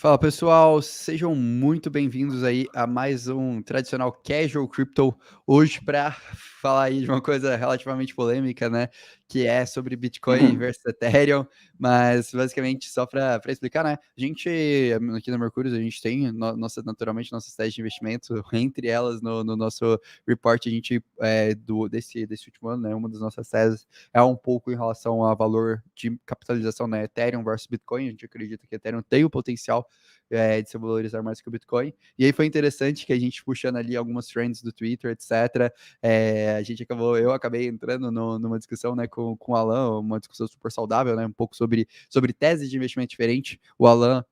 Fala pessoal, sejam muito bem-vindos aí a mais um tradicional Casual Crypto, hoje para falar aí de uma coisa relativamente polêmica, né, que é sobre Bitcoin versus Ethereum, mas basicamente só para explicar, né, a gente aqui na Mercúrio, a gente tem naturalmente nossas teses de investimento, entre elas no nosso report, a gente, desse último ano, né, uma das nossas teses é um pouco em relação ao valor de capitalização, né, Ethereum versus Bitcoin, a gente acredita que Ethereum tem o potencial de se valorizar mais que o Bitcoin. E aí foi interessante que a gente puxando ali algumas trends do Twitter, etc. Eu acabei entrando numa discussão, né, com o Alan, uma discussão super saudável, né, um pouco sobre teses de investimento diferente. O Alan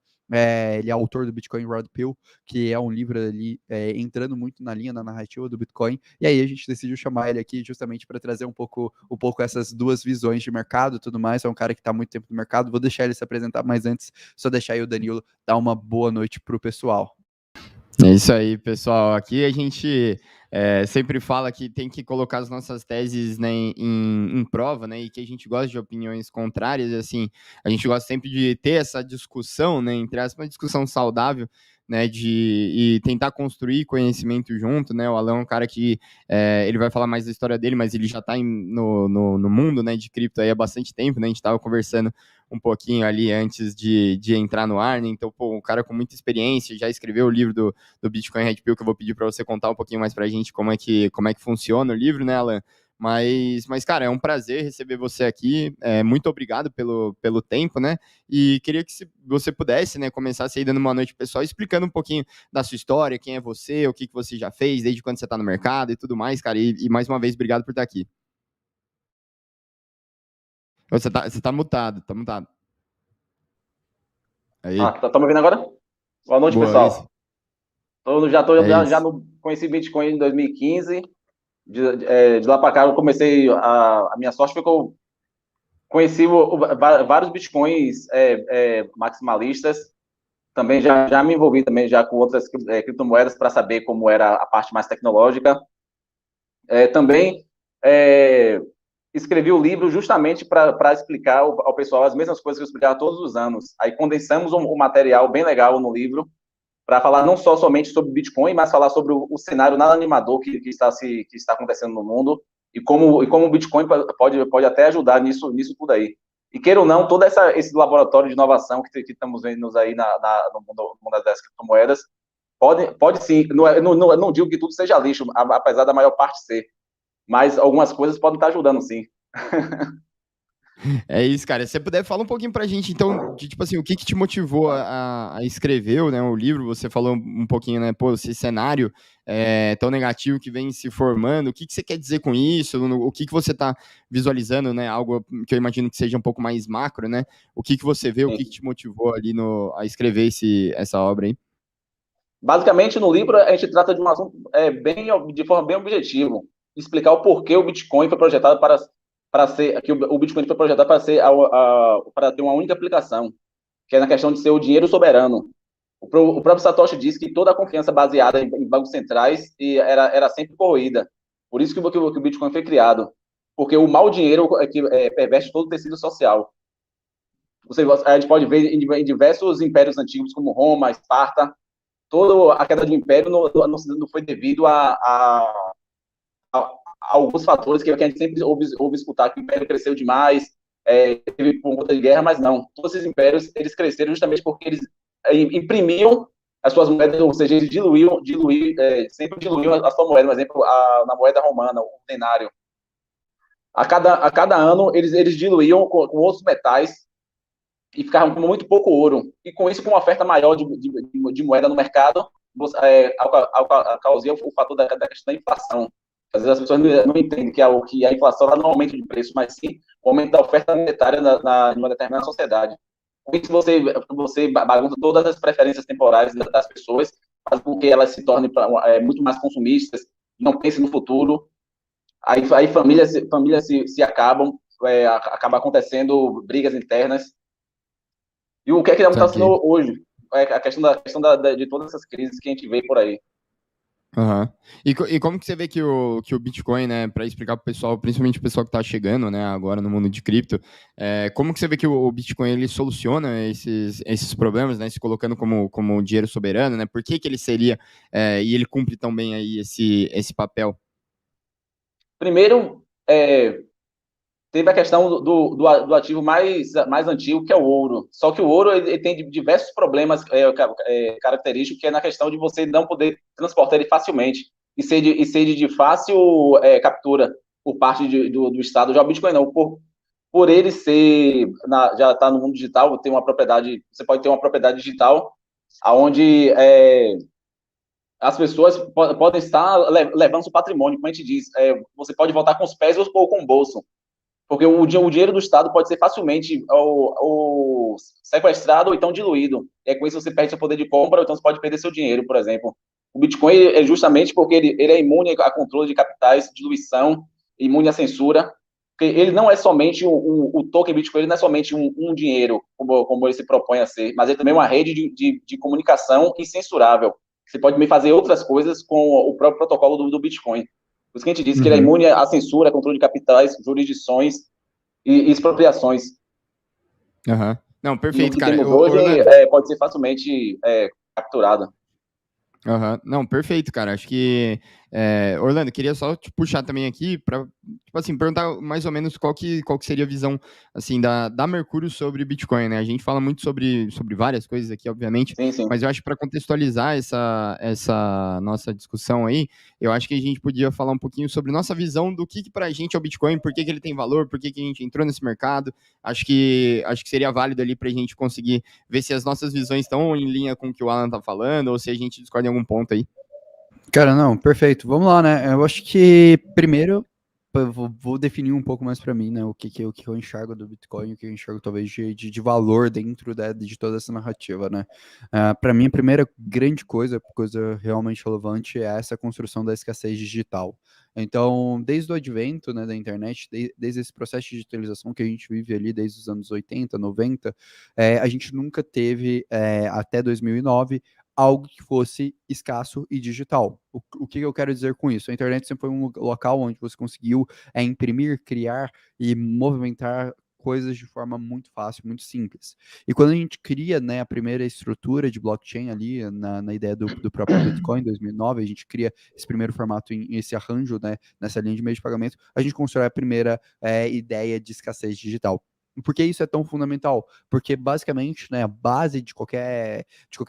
ele é autor do Bitcoin Red Pill, que é um livro ali entrando muito na linha, na narrativa do Bitcoin, e aí a gente decidiu chamar ele aqui justamente para trazer um pouco essas duas visões de mercado e tudo mais. É um cara que está há muito tempo no mercado, vou deixar ele se apresentar, mas antes, só deixar aí o Danilo dar uma boa noite para o pessoal. É isso aí, pessoal. Aqui a gente sempre fala que tem que colocar as nossas teses, né, em prova, né, e que a gente gosta de opiniões contrárias. Assim, a gente gosta sempre de ter essa discussão, né, entre aspas, uma discussão saudável, né, e tentar construir conhecimento junto, né. O Alan é um cara que ele vai falar mais da história dele, mas ele já está no mundo, né, de cripto aí há bastante tempo, né. A gente estava conversando um pouquinho ali antes de entrar no ar, né? Então, pô, um cara com muita experiência, já escreveu o livro do Bitcoin Red Pill, que eu vou pedir para você contar um pouquinho mais para a gente como é que funciona o livro, né, Alan? Mas, cara, é um prazer receber você aqui. Muito obrigado pelo tempo, né? E queria que você pudesse, né, começasse aí dando uma noite pessoal, explicando um pouquinho da sua história, quem é você, o que você já fez, desde quando você está no mercado e tudo mais, cara. E mais uma vez, obrigado por estar aqui. Você tá mutado, tá mutado. Aí. Tá me ouvindo agora? Boa noite, Boa, isso. pessoal. Já conheci Bitcoin em 2015. De lá para cá, eu comecei. A minha sorte foi que eu conheci vários Bitcoins maximalistas. Também já me envolvi também já com outras criptomoedas para saber como era a parte mais tecnológica. Também escrevi o livro justamente para explicar ao pessoal as mesmas coisas que eu explicava todos os anos. Aí condensamos um material bem legal no livro para falar não somente sobre Bitcoin, mas falar sobre o cenário nada animador que está acontecendo no mundo e como o Bitcoin pode até ajudar nisso tudo aí. E queira ou não, todo esse laboratório de inovação que estamos vendo aí no mundo das criptomoedas, pode sim, não digo que tudo seja lixo, apesar da maior parte ser, mas algumas coisas podem estar ajudando sim. É isso, cara. Se você puder, fala um pouquinho pra gente, então, de tipo assim, o que te motivou a escrever, né, o livro? Você falou um pouquinho, né, pô, esse cenário tão negativo que vem se formando, o que você quer dizer com isso? O que você tá visualizando, né, algo que eu imagino que seja um pouco mais macro, né? O que você vê, o que te motivou ali a escrever essa obra aí? Basicamente, no livro, a gente trata de um assunto de forma bem objetiva, explicar o porquê o Bitcoin foi projetado para ser, que o Bitcoin foi projetado para ser para ter uma única aplicação, que é na questão de ser o dinheiro soberano. O próprio Satoshi disse que toda a confiança baseada em bancos centrais era sempre corroída. Por isso que o Bitcoin foi criado, porque o mau dinheiro perverte todo o tecido social. A gente pode ver em diversos impérios antigos, como Roma, Esparta, toda a queda do império não foi devido a alguns fatores que a gente sempre ouve escutar, que o império cresceu demais, teve por conta de guerra, mas não. Todos esses impérios, eles cresceram justamente porque eles imprimiam as suas moedas, ou seja, eles sempre diluíam a sua moeda. Por exemplo, na moeda romana, o denário. A cada ano, eles diluíam com outros metais e ficavam com muito pouco ouro. E com isso, com uma oferta maior de moeda no mercado, causava o fator da questão da inflação. Às vezes as pessoas não entendem que a inflação não é um aumento de preço, mas sim o aumento da oferta monetária em uma determinada sociedade. Com isso, você bagunça todas as preferências temporais das pessoas, faz com que elas se tornem muito mais consumistas, não pensem no futuro. Aí famílias se acabam, acaba acontecendo brigas internas. E o que é que está acontecendo hoje? A questão de todas essas crises que a gente vê por aí. Aham. E como que você vê que o Bitcoin, né, para explicar para o pessoal, principalmente o pessoal que está chegando, né, agora no mundo de cripto, como que você vê que o Bitcoin ele soluciona esses problemas, né, se colocando como dinheiro soberano, né? Por que que ele seria e ele cumpre tão bem aí esse papel? Primeiro, teve a questão do ativo mais antigo, que é o ouro. Só que o ouro ele tem diversos problemas característicos, que é na questão de você não poder transportar ele facilmente e ser de fácil captura por parte do Estado. Já o Bitcoin não, por ele já está no mundo digital, tem uma propriedade, você pode ter uma propriedade digital, onde as pessoas podem estar levando seu patrimônio, como a gente diz, você pode voltar com os pés ou com o bolso. Porque o dinheiro do Estado pode ser facilmente ou sequestrado ou então diluído. E com isso você perde seu poder de compra, ou então você pode perder seu dinheiro, por exemplo. O Bitcoin é justamente porque ele é imune a controle de capitais, diluição, imune à censura. Porque ele não é somente o token Bitcoin, ele não é somente um dinheiro, como ele se propõe a ser, mas ele também é uma rede de comunicação incensurável. Você pode também fazer outras coisas com o próprio protocolo do Bitcoin. Por isso que a gente diz que ele é Uhum. imune à censura, controle de capitais, jurisdições e expropriações. Aham. Não, E o perfeito, que cara. temos hoje Orlando. pode ser facilmente capturado. Aham. Não, perfeito, cara. Acho que. Orlando, queria só te puxar também aqui para, tipo assim, perguntar mais ou menos qual que seria a visão assim da Mercúrio sobre Bitcoin, né? A gente fala muito sobre várias coisas aqui, obviamente, Sim, sim. mas eu acho que para contextualizar essa nossa discussão aí, eu acho que a gente podia falar um pouquinho sobre nossa visão do que para a gente é o Bitcoin, por que ele tem valor, por que a gente entrou nesse mercado. Acho que seria válido ali para a gente conseguir ver se as nossas visões estão em linha com o que o Alan tá falando, ou se a gente discorda em algum ponto aí. Cara, não, perfeito. Vamos lá, né? Eu acho que primeiro eu vou definir um pouco mais para mim, né? O que eu enxergo do Bitcoin, o que eu enxergo talvez de valor dentro de toda essa narrativa, né? Para mim, a primeira grande coisa realmente relevante é essa construção da escassez digital. Então, desde o advento, né, da internet, desde esse processo de digitalização que a gente vive ali desde os anos 80, 90, a gente nunca teve, até 2009, algo que fosse escasso e digital. O que eu quero dizer com isso? A internet sempre foi um local onde você conseguiu imprimir, criar e movimentar coisas de forma muito fácil, muito simples. E quando a gente cria, né, a primeira estrutura de blockchain ali na ideia do próprio Bitcoin em 2009, a gente cria esse primeiro formato, esse arranjo, né, nessa linha de meio de pagamento, a gente constrói a primeira ideia de escassez digital. Por que isso é tão fundamental? Porque basicamente, né, a base de qualquer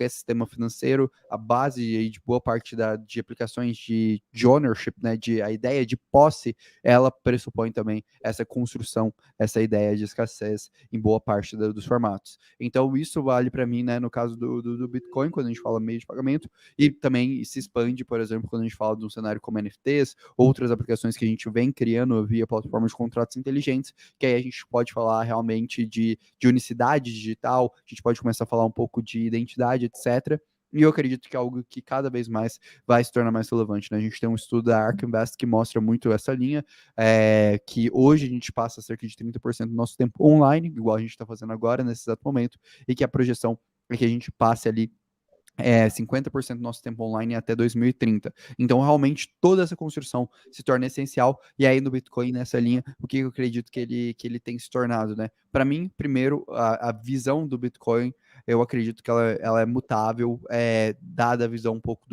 sistema financeiro, a base aí de boa parte de aplicações de ownership, né, a ideia de posse, ela pressupõe também essa construção, essa ideia de escassez em boa parte dos formatos. Então, isso vale para mim, né, no caso do Bitcoin, quando a gente fala meio de pagamento, e também se expande, por exemplo, quando a gente fala de um cenário como NFTs, outras aplicações que a gente vem criando via plataformas de contratos inteligentes, que aí a gente pode falar realmente de unicidade digital, a gente pode começar a falar um pouco de identidade, etc. E eu acredito que é algo que cada vez mais vai se tornar mais relevante, né? A gente tem um estudo da ARK Invest que mostra muito essa linha, que hoje a gente passa cerca de 30% do nosso tempo online, igual a gente está fazendo agora, nesse exato momento, e que a projeção é que a gente passe ali 50% do nosso tempo online até 2030. Então, realmente, toda essa construção se torna essencial. E aí, no Bitcoin, nessa linha, o que eu acredito que ele tem se tornado, né? Para mim, primeiro, a visão do Bitcoin, eu acredito que ela é mutável, dada a visão um pouco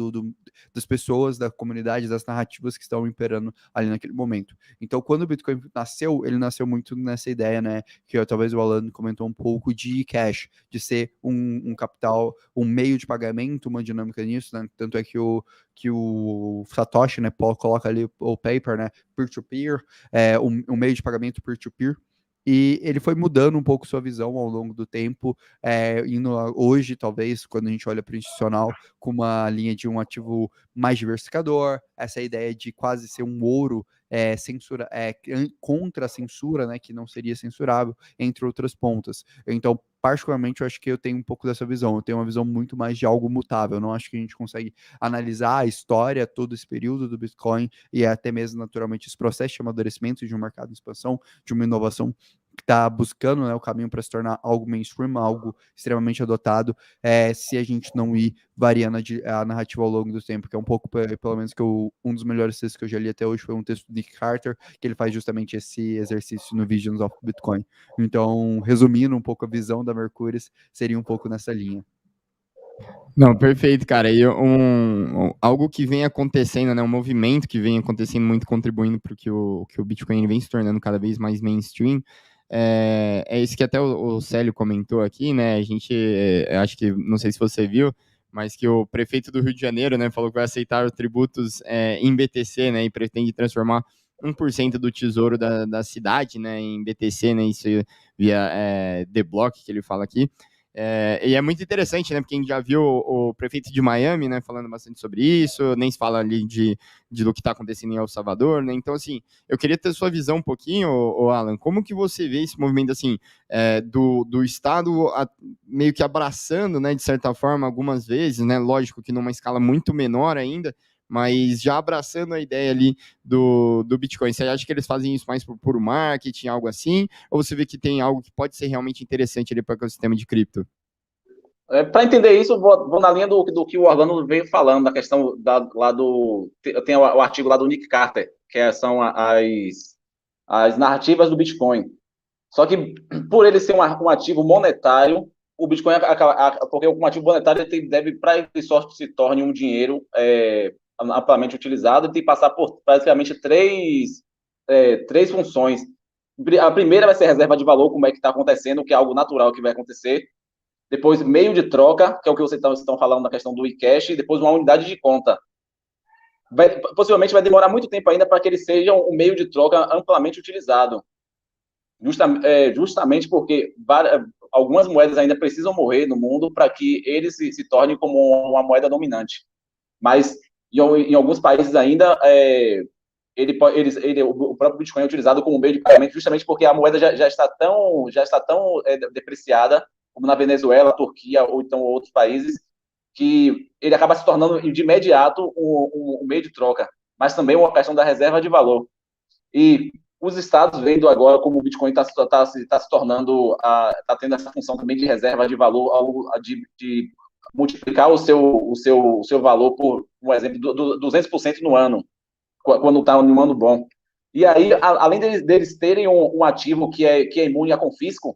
das pessoas, da comunidade, das narrativas que estão imperando ali naquele momento. Então, quando o Bitcoin nasceu, ele nasceu muito nessa ideia, né? Que talvez o Alan comentou um pouco de cash, de ser um capital, um meio de pagamento, uma dinâmica nisso, né? Tanto é que o Satoshi, né, coloca ali o paper, né, peer-to-peer, um meio de pagamento peer-to-peer, e ele foi mudando um pouco sua visão ao longo do tempo, hoje, talvez, quando a gente olha para o institucional, com uma linha de um ativo mais diversificador, essa ideia de quase ser um ouro contra a censura, né, que não seria censurável, entre outras pontas. Então, particularmente, eu acho que eu tenho um pouco dessa visão. Eu tenho uma visão muito mais de algo mutável. Eu não acho que a gente consegue analisar a história, todo esse período do Bitcoin e até mesmo, naturalmente, esse processo de amadurecimento de um mercado de expansão, de uma inovação está buscando, né, o caminho para se tornar algo mainstream, algo extremamente adotado, se a gente não ir variando a narrativa ao longo do tempo, que é um pouco, pelo menos, um dos melhores textos que eu já li até hoje foi um texto do Nick Carter, que ele faz justamente esse exercício no Visions of Bitcoin. Então, resumindo um pouco a visão da Mercúrios, seria um pouco nessa linha. Não, perfeito, cara. E algo que vem acontecendo, né? Um movimento que vem acontecendo muito, contribuindo para que o Bitcoin vem se tornando cada vez mais mainstream. É isso que até o Célio comentou aqui, né? A gente, acho que, não sei se você viu, mas que o prefeito do Rio de Janeiro, né, falou que vai aceitar tributos em BTC, né? E pretende transformar 1% do tesouro da cidade, né, em BTC, né? Isso via The Block, que ele fala aqui. E é muito interessante, né? Porque a gente já viu o prefeito de Miami, né, falando bastante sobre isso, nem se fala ali do que está acontecendo em El Salvador, né? Então, assim, eu queria ter sua visão um pouquinho, Alan, como que você vê esse movimento, assim, do Estado meio que abraçando, né, de certa forma, algumas vezes, né? Lógico que numa escala muito menor ainda, mas já abraçando a ideia ali do Bitcoin. Você acha que eles fazem isso mais por puro marketing, algo assim? Ou você vê que tem algo que pode ser realmente interessante ali para o ecossistema de cripto? Para entender isso, vou na linha do que o Orlando veio falando, da questão lá do... Tem o artigo lá do Nick Carter, que são as narrativas do Bitcoin. Só que, por ele ser um ativo monetário, o Bitcoin, porque um ativo monetário deve, para que só se torne um dinheiro amplamente utilizado, ele tem que passar por praticamente três funções. A primeira vai ser a reserva de valor, como é que está acontecendo, que é algo natural que vai acontecer. Depois, meio de troca, que é o que vocês estão falando na questão do eCash, e depois uma unidade de conta. Possivelmente vai demorar muito tempo ainda para que ele seja um meio de troca amplamente utilizado. Justamente porque algumas moedas ainda precisam morrer no mundo para que ele se torne como uma moeda dominante. Mas em alguns países ainda o próprio Bitcoin é utilizado como meio de pagamento justamente porque a moeda já está tão depreciada, como na Venezuela, Turquia ou então outros países, que ele acaba se tornando de imediato um meio de troca, mas também uma questão da reserva de valor. E os estados vendo agora como o Bitcoin está se tornando, está tendo essa função também de reserva de valor, de multiplicar o seu valor por, um exemplo, 200% no ano, quando está em um ano bom. E aí, além deles terem um ativo que é imune a confisco,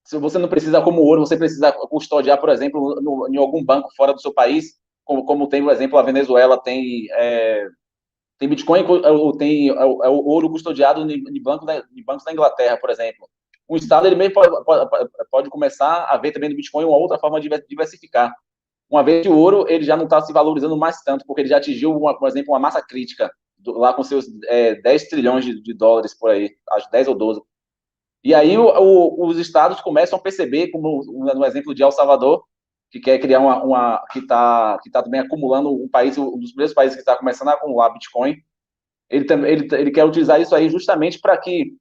se você não precisa, como ouro, você precisa custodiar, por exemplo, em algum banco fora do seu país, como tem, por exemplo, a Venezuela tem Bitcoin, tem o ouro custodiado em bancos da Inglaterra, por exemplo. O Estado ele mesmo pode começar a ver também no Bitcoin uma outra forma de diversificar. Uma vez que o ouro ele já não está se valorizando mais tanto, porque ele já atingiu, por exemplo, uma massa crítica, lá com seus 10 trilhões de dólares por aí, acho 10 ou 12. E aí os estados começam a perceber, como no exemplo de El Salvador, que quer criar que está também acumulando um dos primeiros países que está começando a acumular Bitcoin. Ele quer utilizar isso aí justamente para que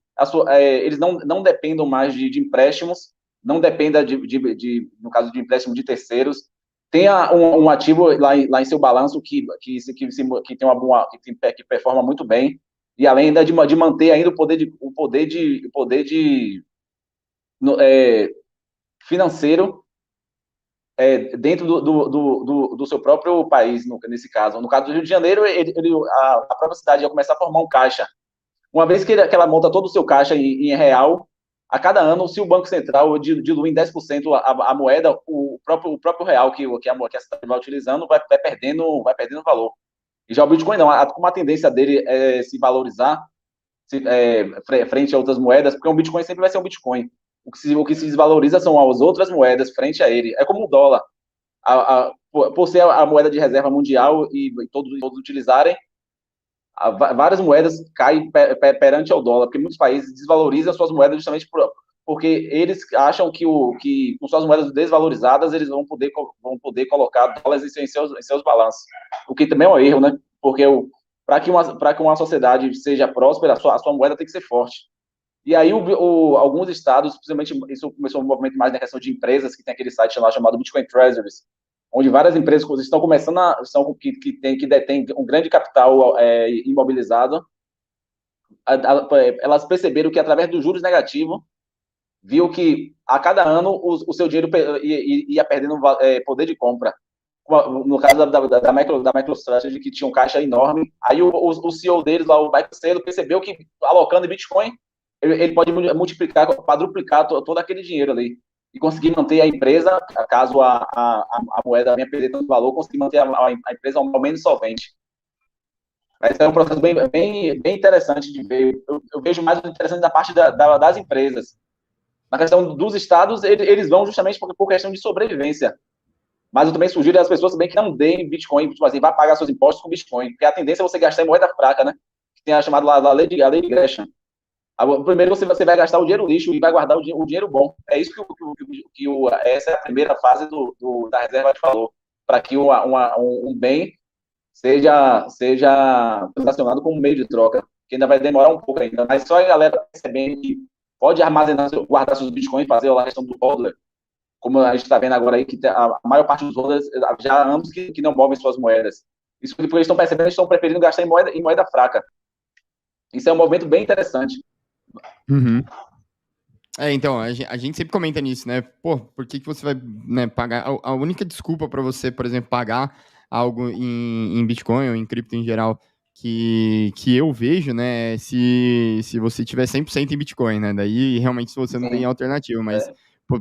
eles não dependam mais de empréstimos, não dependa no caso de empréstimo de terceiros, tenha um ativo lá em seu balanço que performa muito bem, e além ainda de manter ainda o poder financeiro dentro do seu próprio país, nesse caso. No caso do Rio de Janeiro, a própria cidade ia começar a formar um caixa. Uma vez que ela monta todo o seu caixa em real, a cada ano, se o Banco Central dilui em 10% a moeda, o próprio real que a cidade vai utilizando vai perdendo valor. E já o Bitcoin não, como a tendência dele é se valorizar frente a outras moedas, porque um Bitcoin sempre vai ser um Bitcoin. O que se desvaloriza são as outras moedas frente a ele. É como o dólar. Por ser a moeda de reserva mundial e todos utilizarem, várias moedas caem perante ao dólar, porque muitos países desvalorizam suas moedas justamente porque eles acham que com suas moedas desvalorizadas eles vão poder colocar dólares em seus balanços. O que também é um erro, né? Porque para que uma sociedade seja próspera, a sua moeda tem que ser forte. E aí, alguns estados, principalmente, isso começou um movimento mais na questão de empresas, que tem aquele site lá chamado Bitcoin Treasuries, onde várias empresas estão começando que detêm um grande capital imobilizado, elas perceberam que através dos juros negativos, viu que a cada ano o seu dinheiro ia perdendo poder de compra. No caso da MicroStrategy, que tinha um caixa enorme, aí o CEO deles, lá, o Michael Saylor, percebeu que alocando em Bitcoin, ele pode multiplicar, quadruplicar todo aquele dinheiro ali. E conseguir manter a empresa, caso a moeda venha perder tanto valor, conseguir manter a empresa ao menos solvente. Mas é um processo bem interessante de ver. Eu vejo mais interessante da parte das empresas. Na questão dos estados, eles vão justamente por questão de sobrevivência. Mas eu também sugiro às pessoas também que não deem Bitcoin, tipo assim, vá pagar seus impostos com Bitcoin, porque a tendência é você gastar em moeda fraca, né? Que tem a chamada a lei de Gresham. Primeiro você vai gastar o dinheiro lixo e vai guardar o dinheiro bom. É isso essa é a primeira fase da reserva de valor, para que um bem seja transacionado como meio de troca, que ainda vai demorar um pouco ainda. Mas só a galera percebendo que pode armazenar, guardar seus bitcoins e fazer a questão do hodler, como a gente está vendo agora aí, que a maior parte dos hodlers já há anos que não movem suas moedas. Isso porque eles estão percebendo, eles estão preferindo gastar em moeda fraca. Isso é um movimento bem interessante. Uhum. Então, a gente sempre comenta nisso, né? Pô, por que você vai, né, pagar? A única desculpa para você, por exemplo, pagar algo em Bitcoin ou em cripto em geral que eu vejo, né, é se você tiver 100% em Bitcoin, né? Daí, realmente, se você não tem alternativa, mas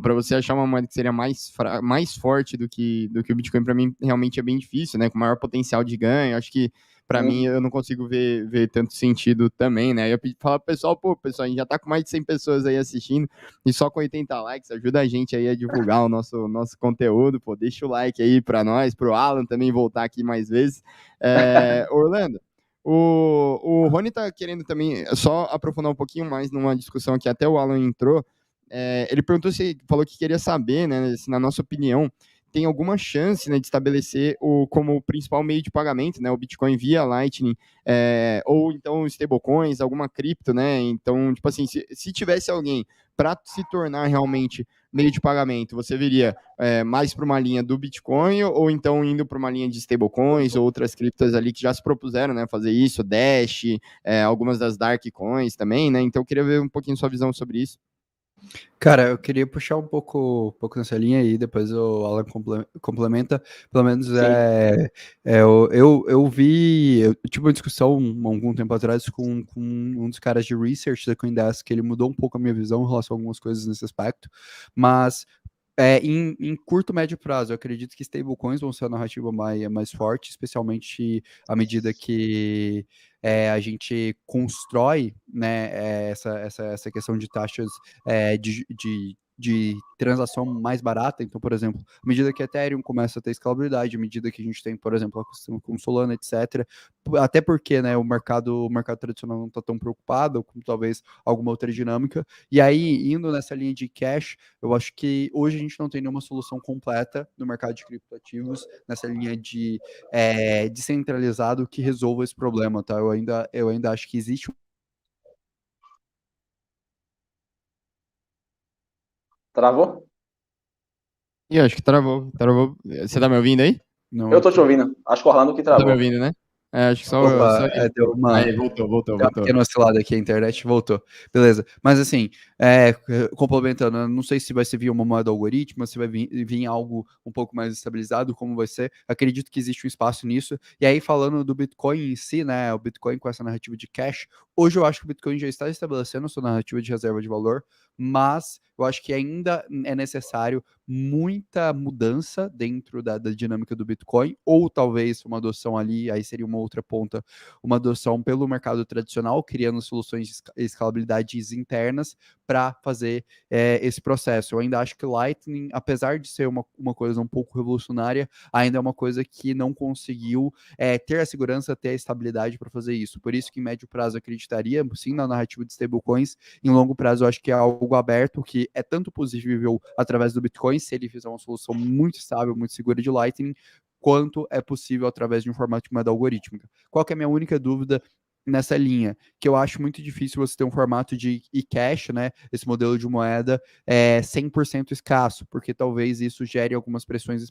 para você achar uma moeda que seria mais forte do que o Bitcoin, para mim, realmente é bem difícil, né? Com maior potencial de ganho, acho que para mim, eu não consigo ver tanto sentido também, né? Eu falo pro pessoal, pessoal, a gente já tá com mais de 100 pessoas aí assistindo e só com 80 likes, ajuda a gente aí a divulgar o nosso conteúdo, deixa o like aí para nós, pro Alan também voltar aqui mais vezes. Orlando, o Rony tá querendo também só aprofundar um pouquinho mais numa discussão que até o Alan entrou. Ele falou que queria saber, né, se na nossa opinião tem alguma chance, né, de estabelecer como principal meio de pagamento, né, o Bitcoin via Lightning, ou então stablecoins, alguma cripto, né? Então, tipo assim, se tivesse alguém para se tornar realmente meio de pagamento, você viria mais para uma linha do Bitcoin ou então indo para uma linha de stablecoins ou outras criptos ali que já se propuseram, né, fazer isso, Dash, algumas das Dark Coins também, né? Então, eu queria ver um pouquinho sua visão sobre isso. Cara, eu queria puxar um pouco nessa linha aí, depois o Alan complementa. Pelo menos eu vi, eu tive uma discussão algum tempo atrás com um dos caras de research da CoinDesk, que ele mudou um pouco a minha visão em relação a algumas coisas nesse aspecto, mas em curto, médio prazo, eu acredito que stablecoins vão ser a narrativa mais forte, especialmente à medida que a gente constrói, né, essa questão de taxas de transação mais barata. Então, por exemplo, à medida que a Ethereum começa a ter escalabilidade, à medida que a gente tem, por exemplo, a questão com Solana, etc., até porque, né, o mercado tradicional não está tão preocupado, como talvez alguma outra dinâmica. E aí, indo nessa linha de cash, eu acho que hoje a gente não tem nenhuma solução completa no mercado de criptoativos, nessa linha de descentralizado que resolva esse problema, tá? Eu ainda acho que existe. Travou? Acho que travou. Você tá me ouvindo aí? Não, Eu tô te ouvindo. Acho que o Orlando que Tá me travou. ouvindo, né? Acho que só Opa, ele. deu uma. Aí, voltou. Deu uma pequena oscilada aqui, a internet voltou. Beleza. Mas assim, complementando, eu não sei se vai ser via uma moeda algoritmo, se vai vir algo um pouco mais estabilizado, como vai ser. Acredito que existe um espaço nisso. E aí, falando do Bitcoin em si, né? O Bitcoin com essa narrativa de cash, hoje eu acho que o Bitcoin já está estabelecendo a sua narrativa de reserva de valor, mas eu acho que ainda é necessário muita mudança dentro da dinâmica do Bitcoin, ou talvez uma adoção ali, aí seria uma outra ponta, uma adoção pelo mercado tradicional, criando soluções de escalabilidade internas para fazer esse processo. Eu ainda acho que Lightning, apesar de ser uma coisa um pouco revolucionária, ainda é uma coisa que não conseguiu ter a segurança, ter a estabilidade para fazer isso. Por isso que em médio prazo eu acreditaria, sim, na narrativa de stablecoins. Em longo prazo eu acho que é algo aberto, que é tanto possível através do Bitcoin, se ele fizer uma solução muito estável, muito segura de Lightning, quanto é possível através de um formato de moeda algorítmica. Qual que é a minha única dúvida nessa linha, que eu acho muito difícil você ter um formato de e-cash, né, esse modelo de moeda 100% escasso, porque talvez isso gere algumas pressões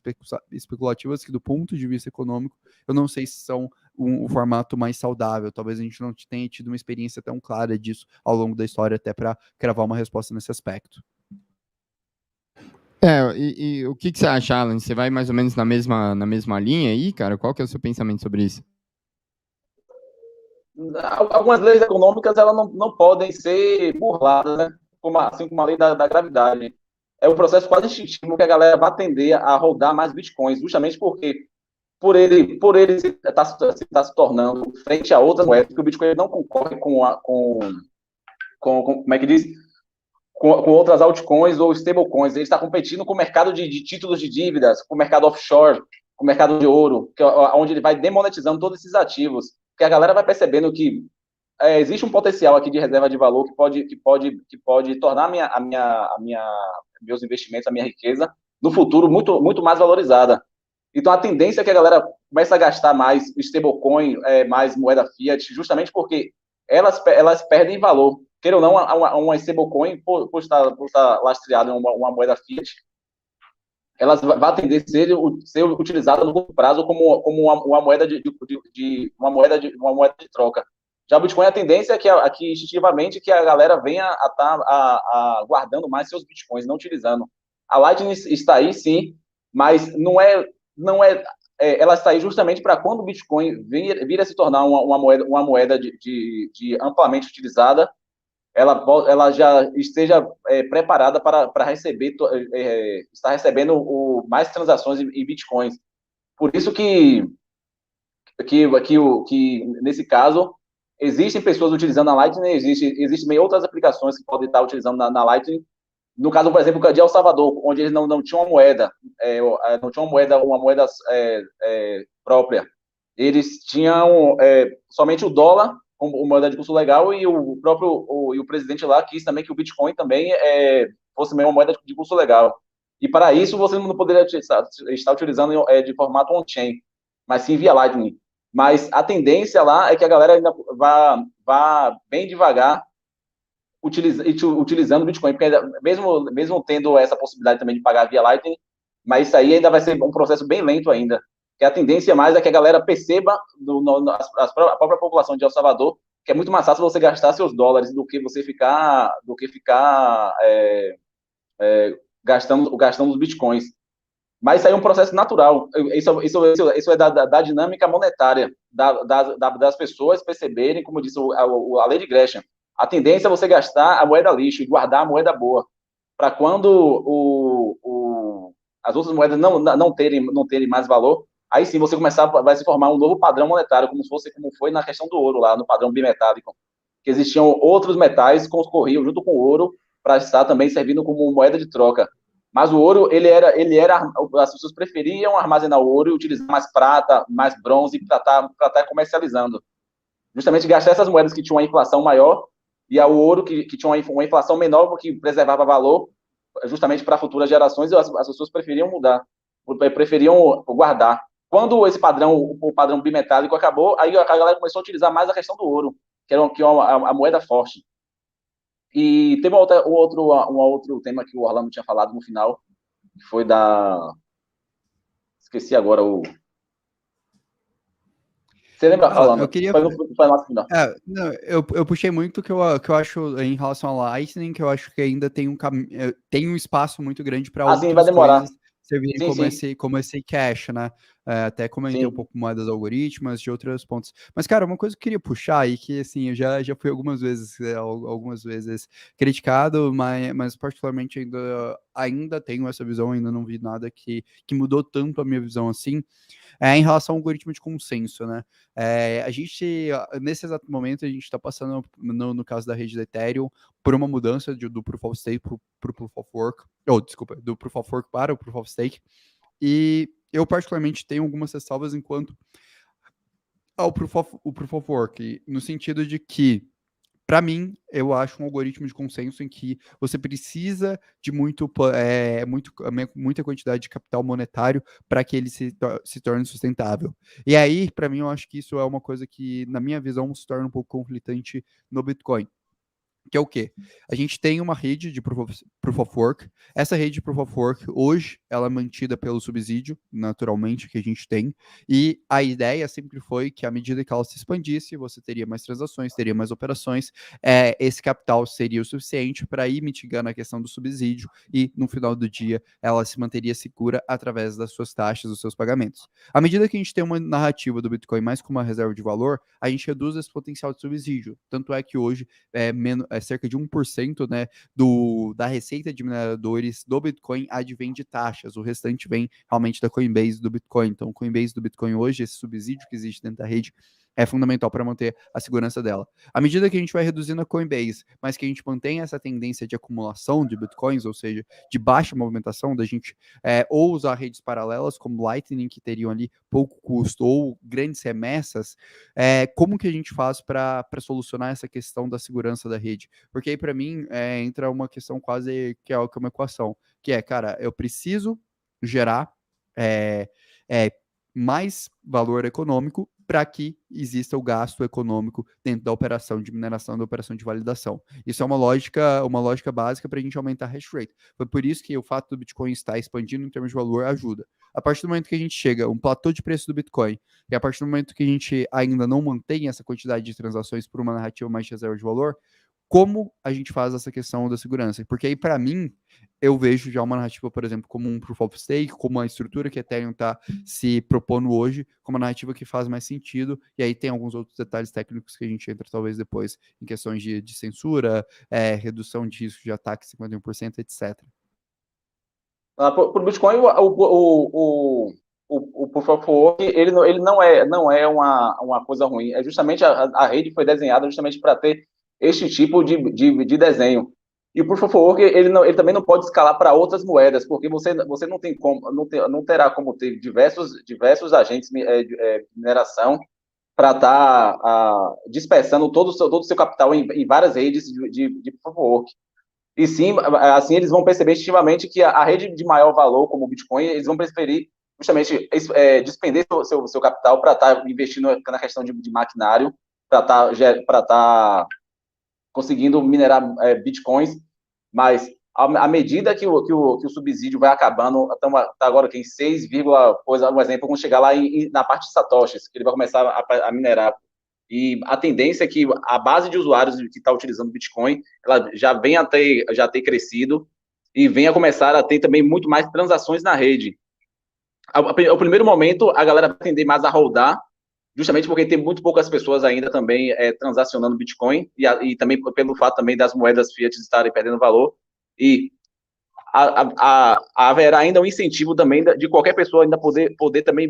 especulativas que, do ponto de vista econômico, eu não sei se são o formato mais saudável. Talvez a gente não tenha tido uma experiência tão clara disso ao longo da história, até para cravar uma resposta nesse aspecto. E o que você acha, Alan? Você vai mais ou menos na mesma linha aí, cara? Qual que é o seu pensamento sobre isso? Algumas leis econômicas elas não podem ser burladas, né? Assim como a lei da gravidade. É um processo quase instintivo que a galera vai tender a rodar mais bitcoins, justamente porque por ele se tornando frente a outras moedas, que o Bitcoin não concorre com como é que diz? Com outras altcoins ou stablecoins. Ele está competindo com o mercado de títulos de dívidas, com o mercado offshore, com o mercado de ouro, onde ele vai demonetizando todos esses ativos. Porque a galera vai percebendo que existe um potencial aqui de reserva de valor que pode tornar meus investimentos, a minha riqueza, no futuro, muito, muito mais valorizada. Então, a tendência é que a galera comece a gastar mais stablecoin, mais moeda fiat, justamente porque elas perdem valor. Queira ou não, uma stablecoin, por estar lastreada em uma moeda fiat, elas vai tender a ser utilizada no curto prazo como uma moeda uma moeda de troca. Já o Bitcoin, a tendência é que instintivamente que a galera venha a estar guardando mais seus Bitcoins, não utilizando. A Lightning está aí, sim, mas ela está aí justamente para quando o Bitcoin vir a se tornar uma moeda de amplamente utilizada, ela já esteja preparada para receber, estar recebendo mais transações em Bitcoins. Por isso que nesse caso, existem pessoas utilizando a Lightning, existem outras aplicações que podem estar utilizando na Lightning. No caso, por exemplo, de El Salvador, onde eles não tinham uma moeda, não tinham uma moeda própria. Eles tinham somente o dólar como moeda de curso legal e o presidente lá quis também que o Bitcoin também fosse mesmo uma moeda de curso legal. E para isso você não poderia estar utilizando de formato on-chain, mas sim via Lightning. Mas a tendência lá é que a galera ainda vá bem devagar utilizando o Bitcoin, porque mesmo tendo essa possibilidade também de pagar via Lightning, mas isso aí ainda vai ser um processo bem lento ainda. Que a tendência mais é que a galera perceba, a própria população de El Salvador, que é muito mais fácil você gastar seus dólares do que ficar gastando os bitcoins. Mas isso aí é um processo natural. Isso é da dinâmica monetária, das pessoas perceberem, como disse a lei de Gresham. A tendência é você gastar a moeda lixo e guardar a moeda boa. Para quando as outras moedas não terem mais valor, aí sim vai se formar um novo padrão monetário, como foi na questão do ouro, lá no padrão bimetálico. Que existiam outros metais que concorriam junto com o ouro para estar também servindo como moeda de troca. Mas o ouro, as pessoas preferiam armazenar o ouro e utilizar mais prata, mais bronze para estar comercializando. Justamente gastar essas moedas que tinham uma inflação maior e o ouro que tinha uma inflação menor, que preservava valor, justamente para futuras gerações, e as pessoas preferiam preferiam guardar. Quando o padrão bimetálico acabou, aí a galera começou a utilizar mais a questão do ouro, que é a moeda forte. E teve um outro tema que o Orlando tinha falado no final, que foi esqueci agora o... Você lembra, Orlando? Eu queria... não, eu puxei muito que eu acho em relação ao Lightning, que eu acho que ainda tem um espaço muito grande para outras coisas servirem como esse cash, né? Até comentei um pouco moedas algoritmas, de outros pontos. Mas, cara, uma coisa que eu queria puxar aí, que assim, eu já fui algumas vezes criticado, mas particularmente ainda tenho essa visão, ainda não vi nada que mudou tanto a minha visão assim, em relação ao algoritmo de consenso, né? A gente, nesse exato momento, a gente está passando, no caso da rede do Ethereum, por uma mudança do Proof of Stake para o Proof of Work, do Proof of Work para o Proof of Stake, e eu particularmente tenho algumas ressalvas enquanto ao o Proof of Work, no sentido de que para mim, eu acho um algoritmo de consenso em que você precisa de muita quantidade de capital monetário para que ele se torne sustentável. E aí, para mim, eu acho que isso é uma coisa que, na minha visão, se torna um pouco conflitante no Bitcoin. Que é o quê? A gente tem uma rede de Proof of Work. Essa rede de Proof of Work, hoje, ela é mantida pelo subsídio, naturalmente, que a gente tem. E a ideia sempre foi que, à medida que ela se expandisse, você teria mais transações, teria mais operações. Esse capital seria o suficiente para ir mitigando a questão do subsídio e, no final do dia, ela se manteria segura através das suas taxas, dos seus pagamentos. À medida que a gente tem uma narrativa do Bitcoin mais como uma reserva de valor, a gente reduz esse potencial de subsídio. Tanto é que hoje cerca de 1%, né, da receita de mineradores do Bitcoin advém de taxas, o restante vem realmente da Coinbase do Bitcoin. Então, o Coinbase do Bitcoin hoje, esse subsídio que existe dentro da rede, é fundamental para manter a segurança dela. À medida que a gente vai reduzindo a Coinbase, mas que a gente mantém essa tendência de acumulação de Bitcoins, ou seja, de baixa movimentação, da gente ou usar redes paralelas como Lightning, que teriam ali pouco custo, ou grandes remessas, como que a gente faz para solucionar essa questão da segurança da rede? Porque aí, para mim, entra uma questão quase que é uma equação, que é, cara, eu preciso gerar mais valor econômico para que exista o gasto econômico dentro da operação de mineração, da operação de validação. Isso é uma lógica básica para a gente aumentar a hash rate. Foi por isso que o fato do Bitcoin estar expandindo em termos de valor ajuda. A partir do momento que a gente chega a um platô de preço do Bitcoin, e a partir do momento que a gente ainda não mantém essa quantidade de transações por uma narrativa mais de reserva de valor, como a gente faz essa questão da segurança? Porque aí, para mim, eu vejo já uma narrativa, por exemplo, como um Proof of Stake, como a estrutura que a Ethereum está se propondo hoje, como uma narrativa que faz mais sentido, e aí tem alguns outros detalhes técnicos que a gente entra talvez depois, em questões de censura, redução de risco de ataque 51%, etc. Para o Bitcoin, o Proof of Work, ele não é uma coisa ruim. É justamente a rede foi desenhada justamente para ter este tipo de desenho. E o Proof of Work, ele também não pode escalar para outras moedas, porque você não tem como, não terá como ter diversos agentes de mineração para estar dispersando todo o seu capital em várias redes de Proof of Work. E sim, assim eles vão perceber instintivamente que a rede de maior valor, como o Bitcoin, eles vão preferir justamente despender seu capital para estar investindo na questão de maquinário, para estar conseguindo minerar Bitcoins, mas à medida que o subsídio vai acabando, tá agora em 6, um exemplo, vamos chegar lá na parte de satoshis, que ele vai começar a minerar. E a tendência é que a base de usuários que está utilizando o Bitcoin, ela já ter crescido e venha começar a ter também muito mais transações na rede. Ao primeiro momento, a galera vai tender mais a rodar, justamente porque tem muito poucas pessoas ainda também transacionando Bitcoin e também pelo fato também das moedas fiat estarem perdendo valor. E haverá ainda um incentivo também de qualquer pessoa ainda poder também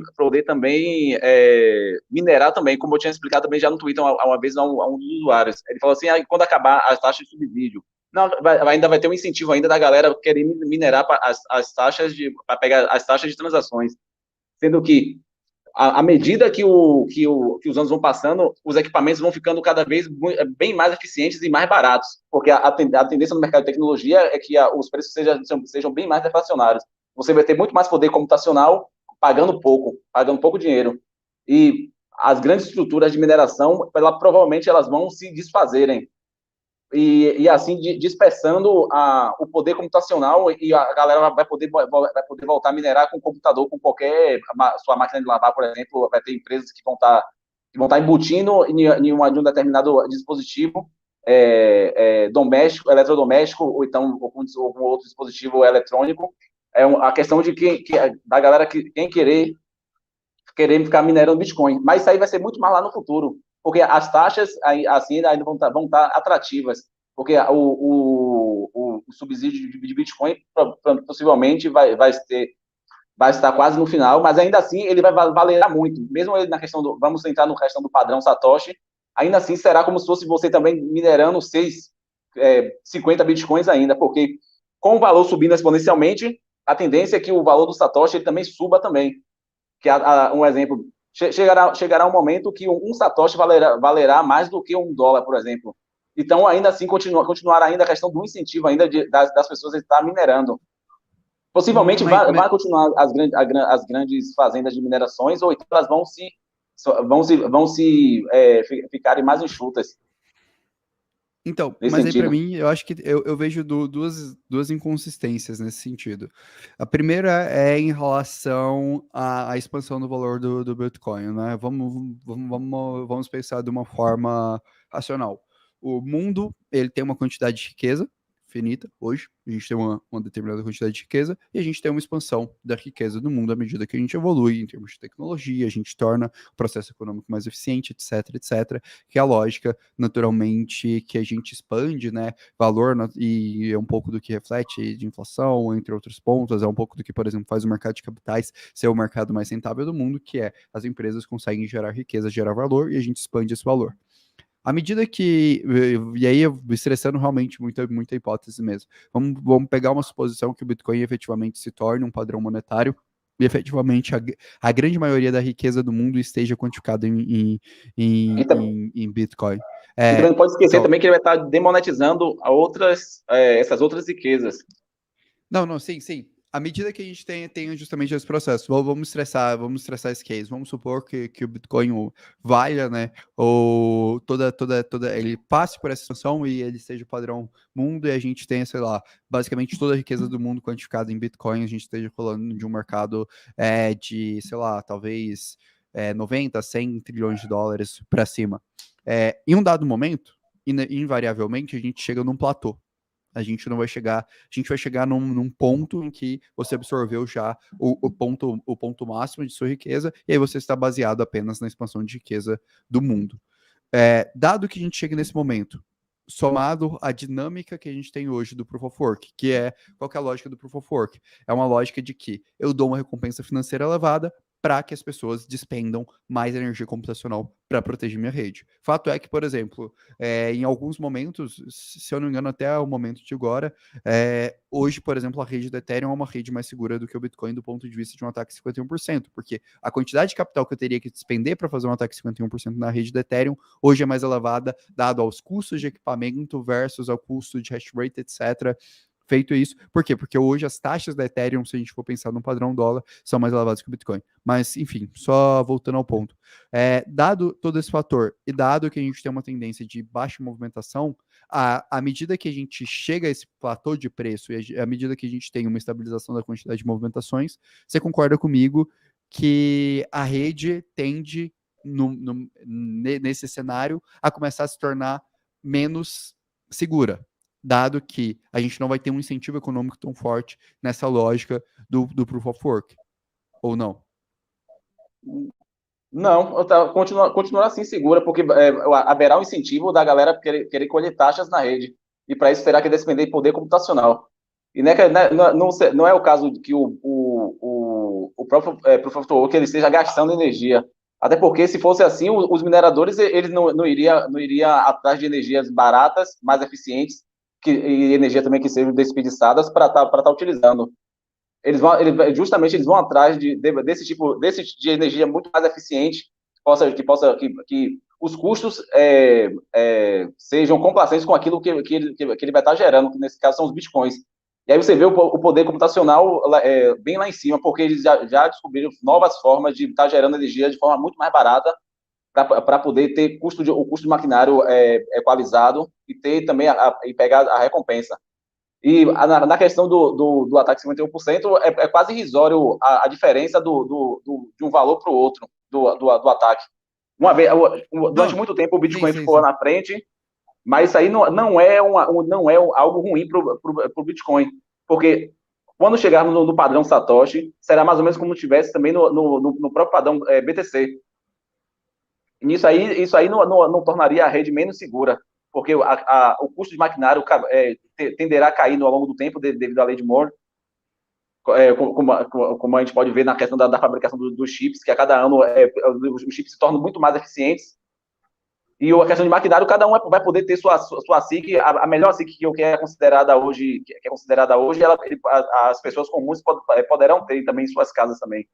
minerar também, como eu tinha explicado também já no Twitter uma vez a um dos usuários. Ele falou assim, quando acabar as taxas de subsídio, não, ainda vai ter um incentivo ainda da galera querer minerar as taxas para pegar as taxas de transações, sendo que à medida que os anos vão passando, os equipamentos vão ficando cada vez bem mais eficientes e mais baratos, porque a tendência no mercado de tecnologia é que os preços sejam bem mais deflacionários. Você vai ter muito mais poder computacional pagando pouco dinheiro. E as grandes estruturas de mineração, provavelmente elas vão se desfazerem. E assim, dispersando o poder computacional, e a galera vai poder voltar a minerar com computador, com qualquer sua máquina de lavar, por exemplo. Vai ter empresas que vão estar embutindo em um determinado dispositivo doméstico, eletrodoméstico, ou então com outro dispositivo eletrônico. A questão da galera quem querer ficar minerando Bitcoin. Mas isso aí vai ser muito mais lá no futuro, porque as taxas assim ainda vão estar atrativas, porque o subsídio de Bitcoin possivelmente vai estar quase no final, mas ainda assim ele vai valer muito, mesmo ele vamos entrar na questão do padrão Satoshi, ainda assim será como se fosse você também minerando 50 Bitcoins ainda, porque com o valor subindo exponencialmente, a tendência é que o valor do Satoshi ele também suba também. Que um exemplo, chegará um momento que um satoshi valerá mais do que $1, por exemplo. Então, ainda assim, continuar ainda a questão do incentivo ainda das pessoas estar minerando. Possivelmente vai continuar as grandes fazendas de minerações, ou então elas ficarem mais enxutas. Então, mas aí para mim, eu acho que eu vejo duas inconsistências nesse sentido. A primeira é em relação à expansão do valor do Bitcoin, né? Vamos pensar de uma forma racional. O mundo, ele tem uma quantidade de riqueza finita hoje, a gente tem uma determinada quantidade de riqueza e a gente tem uma expansão da riqueza do mundo à medida que a gente evolui em termos de tecnologia, a gente torna o processo econômico mais eficiente, etc, que é a lógica, naturalmente, que a gente expande, né, valor, e é um pouco do que reflete de inflação, entre outros pontos, é um pouco do que, por exemplo, faz o mercado de capitais ser o mercado mais rentável do mundo, que é as empresas conseguem gerar riqueza, gerar valor, e a gente expande esse valor. À medida que. E aí, estressando realmente muita hipótese mesmo. Vamos pegar uma suposição que o Bitcoin efetivamente se torne um padrão monetário e efetivamente a grande maioria da riqueza do mundo esteja quantificada em Bitcoin. E também não pode esquecer também que ele vai estar demonetizando essas outras riquezas. Não, sim. À medida que a gente tem justamente esse processo, vamos estressar esse case. Vamos supor que o Bitcoin valha, né? Ou toda ele passe por essa situação e ele seja o padrão mundo e a gente tenha, sei lá, basicamente toda a riqueza do mundo quantificada em Bitcoin, a gente esteja falando de um mercado de, sei lá, talvez 90, 100 trilhões de dólares para cima. Em um dado momento, invariavelmente, a gente chega num platô. A gente vai chegar num ponto em que você absorveu já o ponto máximo de sua riqueza, e aí você está baseado apenas na expansão de riqueza do mundo. Dado que a gente chega nesse momento, somado à dinâmica que a gente tem hoje do Proof of Work, qual que é a lógica do Proof of Work? É uma lógica de que eu dou uma recompensa financeira elevada para que as pessoas despendam mais energia computacional para proteger minha rede. Fato é que, por exemplo, em alguns momentos, se eu não me engano, até o momento de agora, hoje, por exemplo, a rede do Ethereum é uma rede mais segura do que o Bitcoin do ponto de vista de um ataque 51%, porque a quantidade de capital que eu teria que despender para fazer um ataque 51% na rede do Ethereum hoje é mais elevada, dado aos custos de equipamento versus ao custo de hash rate, etc. Feito isso, por quê? Porque hoje as taxas da Ethereum, se a gente for pensar no padrão dólar, são mais elevadas que o Bitcoin. Mas, enfim, só voltando ao ponto. Dado todo esse fator e dado que a gente tem uma tendência de baixa movimentação, à medida que a gente chega a esse platô de preço e à medida que a gente tem uma estabilização da quantidade de movimentações, você concorda comigo que a rede tende, nesse cenário, a começar a se tornar menos segura, dado que a gente não vai ter um incentivo econômico tão forte nessa lógica do Proof of Work, ou não? Não, continuar assim segura, porque haverá um incentivo da galera querer colher taxas na rede, e para isso terá que despender de poder computacional. E não é o caso de que o próprio Proof of Work ele esteja gastando energia. Até porque, se fosse assim, os mineradores eles não iriam atrás de energias baratas, mais eficientes, e energia também que sejam desperdiçadas para estar utilizando. Justamente eles vão atrás desse tipo de energia muito mais eficiente, que os custos sejam complacentes com aquilo que ele vai estar gerando, que nesse caso são os bitcoins. E aí você vê o poder computacional bem lá em cima, porque eles já descobriram novas formas de estar gerando energia de forma muito mais barata, para poder ter o custo de maquinário equalizado e ter também e pegar a recompensa. E na questão do ataque 51%, é quase irrisório a diferença de um valor para o outro do ataque. Durante muito tempo o Bitcoin ficou na frente, mas isso aí não é algo ruim para o Bitcoin, porque quando chegarmos no padrão Satoshi, será mais ou menos como tivesse também no próprio padrão BTC. Isso aí não tornaria a rede menos segura, porque o custo de maquinário tenderá a cair ao longo do tempo devido à lei de Moore, como a gente pode ver na questão da fabricação dos chips, que a cada ano os chips se tornam muito mais eficientes. E a questão de maquinário, cada um vai poder ter sua SIC, a melhor SIC que é considerada hoje, as pessoas comuns poderão ter também em suas casas também.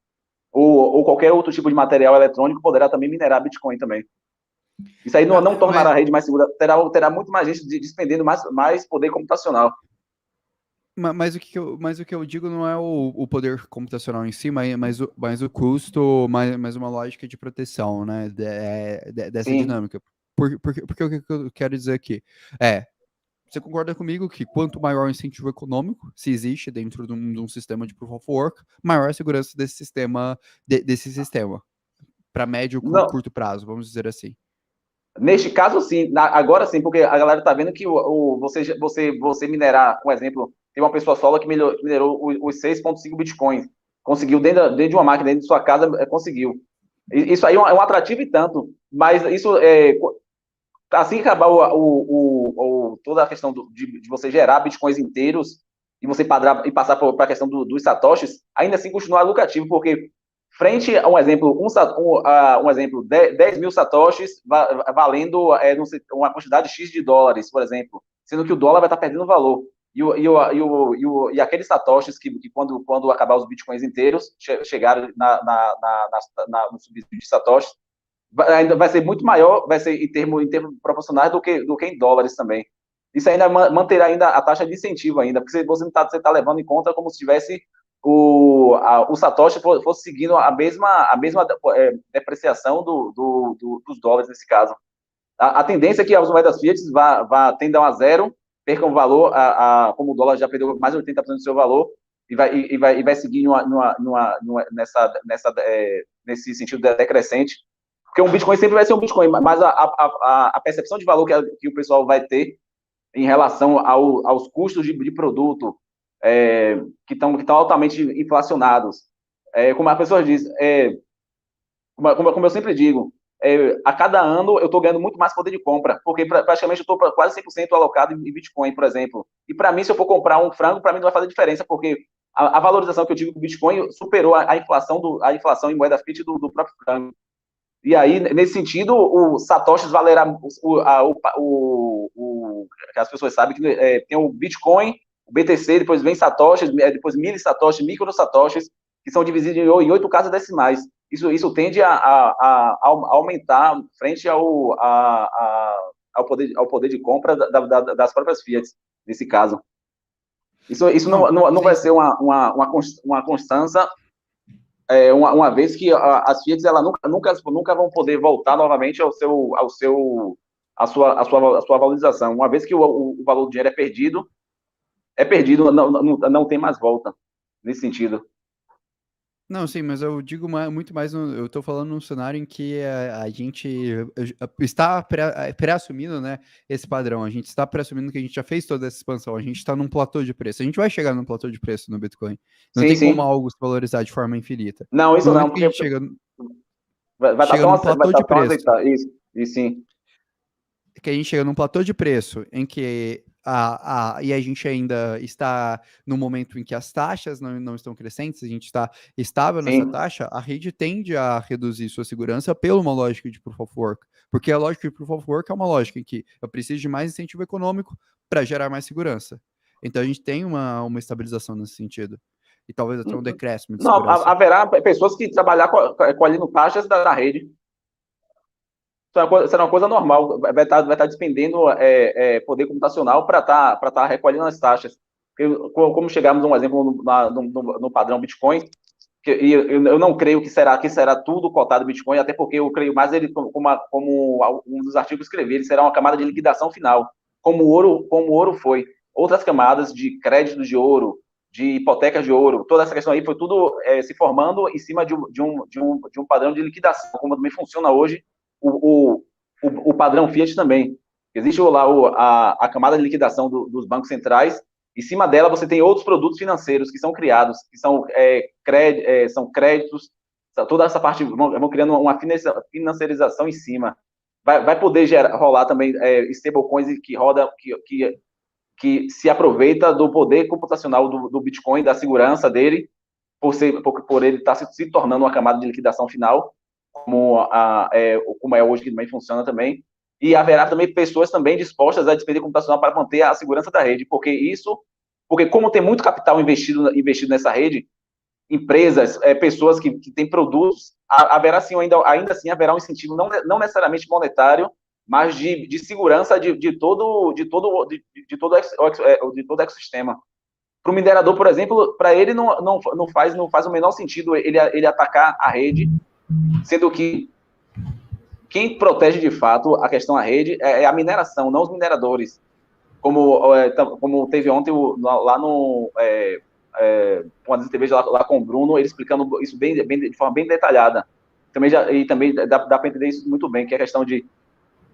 Ou qualquer outro tipo de material eletrônico poderá também minerar Bitcoin também. Isso aí não tornará a rede mais segura, terá muito mais gente despendendo mais poder computacional. Mas o que eu digo não é o poder computacional em si, mas o custo, mais uma lógica de proteção, né, dessa dinâmica. Porque o que eu quero dizer aqui você concorda comigo que quanto maior o incentivo econômico, se existe dentro de um sistema de Proof of Work, maior a segurança desse sistema, para médio e curto prazo, vamos dizer assim. Neste caso, sim. Agora sim, porque a galera está vendo que você minerar, um exemplo, tem uma pessoa solo que minerou os 6,5 bitcoins. Conseguiu dentro de uma máquina, dentro de sua casa, conseguiu. Isso aí é um atrativo e tanto. Mas isso assim que acabar toda a questão de você gerar bitcoins inteiros e você passar para a questão dos satoshis, ainda assim continuar lucrativo, porque frente a um exemplo, 10 mil satoshis valendo uma quantidade X de dólares, por exemplo, sendo que o dólar vai estar perdendo valor. E aqueles satoshis que quando acabar os bitcoins inteiros, chegaram no subsídio de satoshis, ainda vai ser muito maior, vai ser em termos proporcionais do que em dólares também. Isso ainda manterá ainda a taxa de incentivo ainda, porque você está levando em conta como se tivesse o Satoshi fosse seguindo a mesma depreciação dos dólares nesse caso. A tendência é que as moedas fiat tendam a zero, percam valor, como o dólar já perdeu mais de 80% do seu valor, e vai seguir nesse sentido decrescente. Porque um Bitcoin sempre vai ser um Bitcoin, mas a percepção de valor que o pessoal vai ter em relação aos custos de produto que estão altamente inflacionados. Como as pessoas dizem, como eu sempre digo, a cada ano eu estou ganhando muito mais poder de compra, porque praticamente eu estou quase 100% alocado em Bitcoin, por exemplo. E para mim, se eu for comprar um frango, para mim não vai fazer diferença, porque a valorização que eu tive com o Bitcoin superou a inflação em moeda fiat do próprio frango. E aí, nesse sentido, o satoshis valerá as pessoas sabem que tem o Bitcoin, o BTC, depois vem satoshis, depois satoshis, micro satoshis, que são divididos em 8 casas decimais. Isso tende a aumentar frente ao poder de compra das próprias fiat, nesse caso. Isso não vai ser uma constância, uma vez que as fiat nunca vão poder voltar novamente à sua valorização. Uma vez que o valor do dinheiro é perdido, não tem mais volta nesse sentido. Não, sim, mas eu digo muito mais, eu estou falando num cenário em que a gente está pré-assumindo, né, esse padrão, a gente está pré-assumindo que a gente já fez toda essa expansão, a gente está num platô de preço, a gente vai chegar num platô de preço no Bitcoin, não tem como algo se valorizar de forma infinita. Não, isso não, porque a gente chega num platô de preço. Isso sim. Que a gente chega num platô de preço em que e a gente ainda está no momento em que as taxas não estão crescentes, a gente está estável nessa taxa, a rede tende a reduzir sua segurança pela uma lógica de Proof of Work, porque a lógica de Proof of Work é uma lógica em que eu preciso de mais incentivo econômico para gerar mais segurança. Então a gente tem uma estabilização nesse sentido. E talvez até um decréscimo de segurança. Não, haverá pessoas que trabalhar colhendo taxas da rede. Isso é uma coisa normal, vai estar despendendo poder computacional para estar recolhendo as taxas. Como chegamos a um exemplo no padrão Bitcoin, eu não creio que será tudo cotado Bitcoin, até porque eu creio mais ele, como um dos artigos escrevi, ele será uma camada de liquidação final, como o ouro foi. Outras camadas de crédito de ouro, de hipotecas de ouro, toda essa questão aí foi tudo se formando em cima de um padrão de liquidação, como também funciona hoje o padrão Fiat também. Existe lá a camada de liquidação dos bancos centrais, em cima dela você tem outros produtos financeiros que são criados, que são créditos, toda essa parte vão criando uma financiarização em cima. Vai poder rolar também stablecoins que se aproveita do poder computacional do Bitcoin, da segurança dele, por ele estar se tornando uma camada de liquidação final, como é hoje, que também funciona também, e haverá também pessoas também dispostas a despender computacional para manter a segurança da rede, porque como tem muito capital investido nessa rede, empresas, pessoas que têm produtos haverá sim, ainda assim haverá um incentivo não necessariamente monetário, mas de segurança de todo o ecossistema. Para o minerador, por exemplo, para ele não faz o menor sentido ele atacar a rede, sendo que quem protege de fato a questão da rede é a mineração, não os mineradores. Como teve ontem lá no uma das TVs lá com o Bruno, ele explicando isso de forma bem detalhada. Também dá para entender isso muito bem, que é a questão de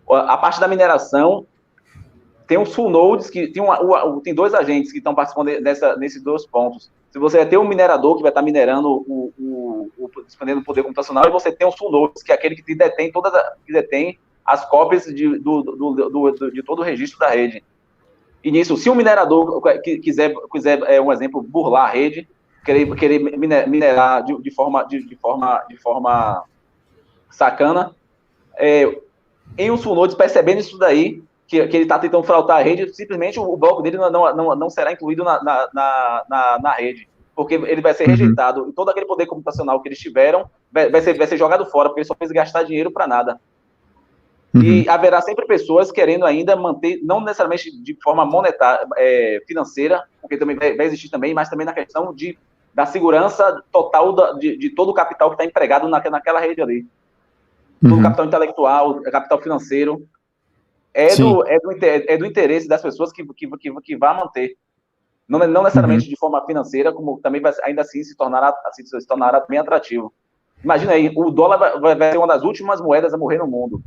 a parte da mineração. Tem os full nodes, que tem dois agentes que estão participando nesses dois pontos. Se você tem um minerador que vai estar minerando, expandendo o poder computacional, e você tem os full nodes, que é aquele que detém as cópias de todo o registro da rede. E nisso, se um minerador quiser um exemplo, burlar a rede, querer minerar de forma sacana, em uns full nodes, percebendo isso daí, que ele está tentando frautar a rede, simplesmente o bloco dele não será incluído na rede, porque ele vai ser rejeitado, e todo aquele poder computacional que eles tiveram vai ser jogado fora, porque ele só fez gastar dinheiro para nada. E haverá sempre pessoas querendo ainda manter, não necessariamente de forma monetária, financeira, porque também vai existir também, mas também na questão da segurança total de todo o capital que está empregado naquela rede ali. Todo o capital intelectual, capital financeiro, é do interesse das pessoas que vai manter. Não necessariamente de forma financeira, como também ainda assim se tornará bem atrativo. Imagina aí, o dólar vai ser uma das últimas moedas a morrer no mundo.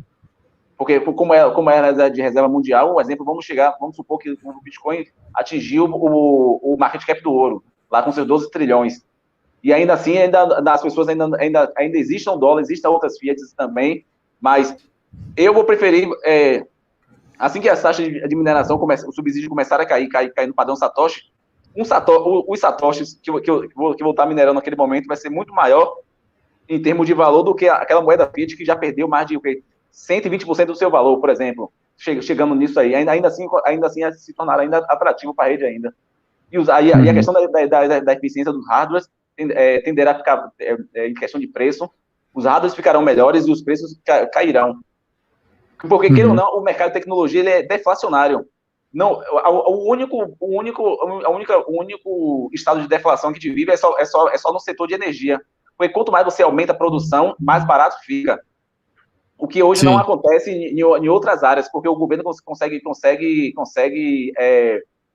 Porque como é de reserva mundial, um exemplo, vamos supor que o Bitcoin atingiu o market cap do ouro, lá com seus 12 trilhões. E ainda assim, as pessoas ainda existam dólar, existem outras fiats também, mas eu vou preferir, assim que as taxas de mineração, o subsídio começar a cair no padrão Satoshi, os Satoshis que eu vou estar minerando naquele momento vai ser muito maior em termos de valor do que aquela moeda fiat que já perdeu mais de 120% do seu valor, por exemplo, chegando nisso aí. Ainda assim se tornará ainda atrativo para a rede ainda. E a questão da eficiência dos hardwares tenderá a ficar, em questão de preço, os hardwares ficarão melhores e os preços cairão. Porque, queira ou não, o mercado de tecnologia ele é deflacionário. Não, o único estado de deflação que a gente vive é só no setor de energia. Porque quanto mais você aumenta a produção, mais barato fica. O que hoje não acontece em outras áreas, porque o governo consegue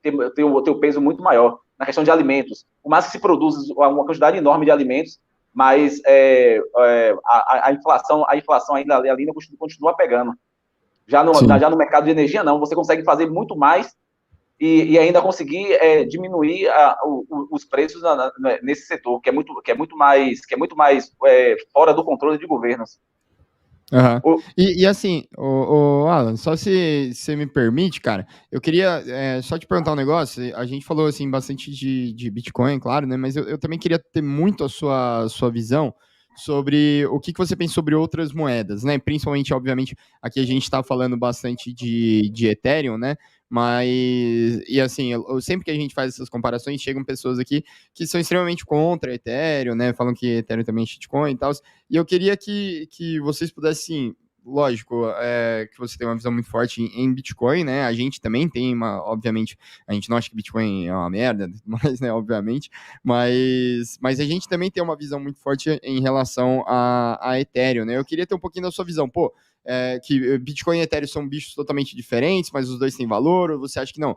ter o peso muito maior na questão de alimentos. Por mais que se produz uma quantidade enorme de alimentos, mas a inflação ainda ali continua pegando. Já no mercado de energia, não. Você consegue fazer muito mais e ainda conseguir diminuir os preços nesse setor, que é muito mais fora do controle de governos. E assim, Alan, só se você me permite, cara, eu queria só te perguntar um negócio. A gente falou assim bastante de Bitcoin, claro, né? Mas eu também queria ter muito a sua visão sobre o que você pensa sobre outras moedas, né? Principalmente, obviamente, aqui a gente está falando bastante de Ethereum, né? Mas, e assim, sempre que a gente faz essas comparações, chegam pessoas aqui que são extremamente contra Ethereum, né? Falam que Ethereum também é shitcoin e tal. E eu queria que vocês pudessem, lógico, que você tem uma visão muito forte em Bitcoin, né? A gente também tem obviamente, a gente não acha que Bitcoin é uma merda, mas, né, obviamente, mas a gente também tem uma visão muito forte em relação a Ethereum, né? Eu queria ter um pouquinho da sua visão, que Bitcoin e Ethereum são bichos totalmente diferentes, mas os dois têm valor, ou você acha que não?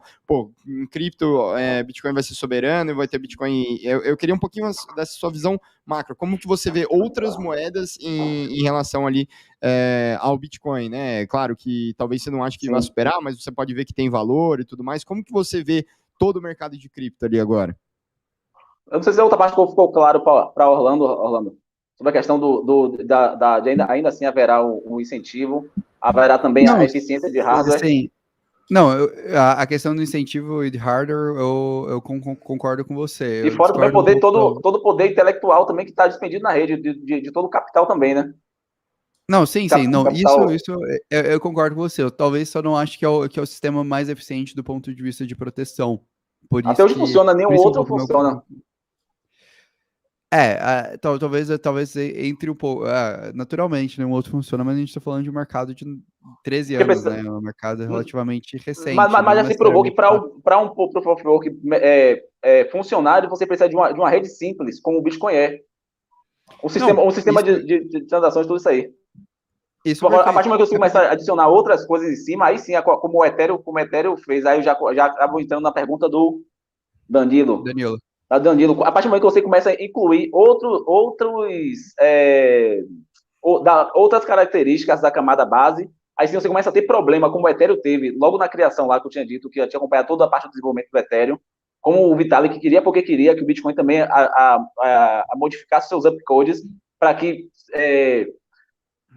Em cripto, Bitcoin vai ser soberano e vai ter Bitcoin... Eu queria um pouquinho dessa sua visão macro, como que você vê outras moedas em relação ali ao Bitcoin, né? Claro que talvez você não ache que vai superar, mas você pode ver que tem valor e tudo mais. Como que você vê todo o mercado de cripto ali agora? Eu não sei se a outra parte ficou claro para Orlando, sobre a questão de ainda assim haverá um incentivo, haverá também a eficiência de hardware. Sim. Não, a questão do incentivo e de hardware, eu concordo com você. E fora também todo o poder intelectual também que está despendido na rede, de todo o capital também, né? Não, sim. Não, isso eu concordo com você. Eu talvez só não acho que é o sistema mais eficiente do ponto de vista de proteção. Até hoje funciona, nenhum outro funciona. Talvez entre um pouco. Naturalmente, nenhum outro funciona, mas a gente está falando de um mercado de 13 Porque anos, né? Um mercado relativamente Mas, recente, mas não já se provou que necessariamente. para um Proof of Work funcionário, você precisa de uma rede simples, como o Bitcoin é. Não, Um sistema isso, de transações, tudo isso aí. isso Agora, a partir do perfeito. momento que você começar a adicionar outras coisas em cima, aí sim, como o Ethereum fez, aí eu já acabo entrando na pergunta do Danilo. Danilo. Danilo, a partir do momento que você começa a incluir outras características da camada base, aí sim você começa a ter problema, como o Ethereum teve, logo na criação lá que eu tinha dito, que eu tinha acompanhado toda a parte do desenvolvimento do Ethereum, como o Vitalik queria, porque queria que o Bitcoin também a modificasse seus upcodes para que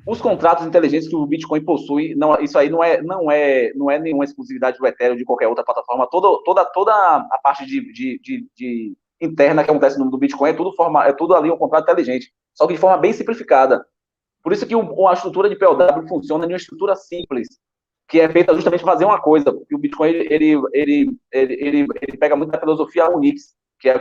os contratos inteligentes que o Bitcoin possui, isso aí não é nenhuma exclusividade do Ethereum de qualquer outra plataforma. Toda a parte de interna que acontece no Bitcoin é tudo ali um contrato inteligente, só que de forma bem simplificada. Por isso que a estrutura de POW funciona em uma estrutura simples, que é feita justamente para fazer uma coisa. Porque o Bitcoin ele pega muito da filosofia Unix, que é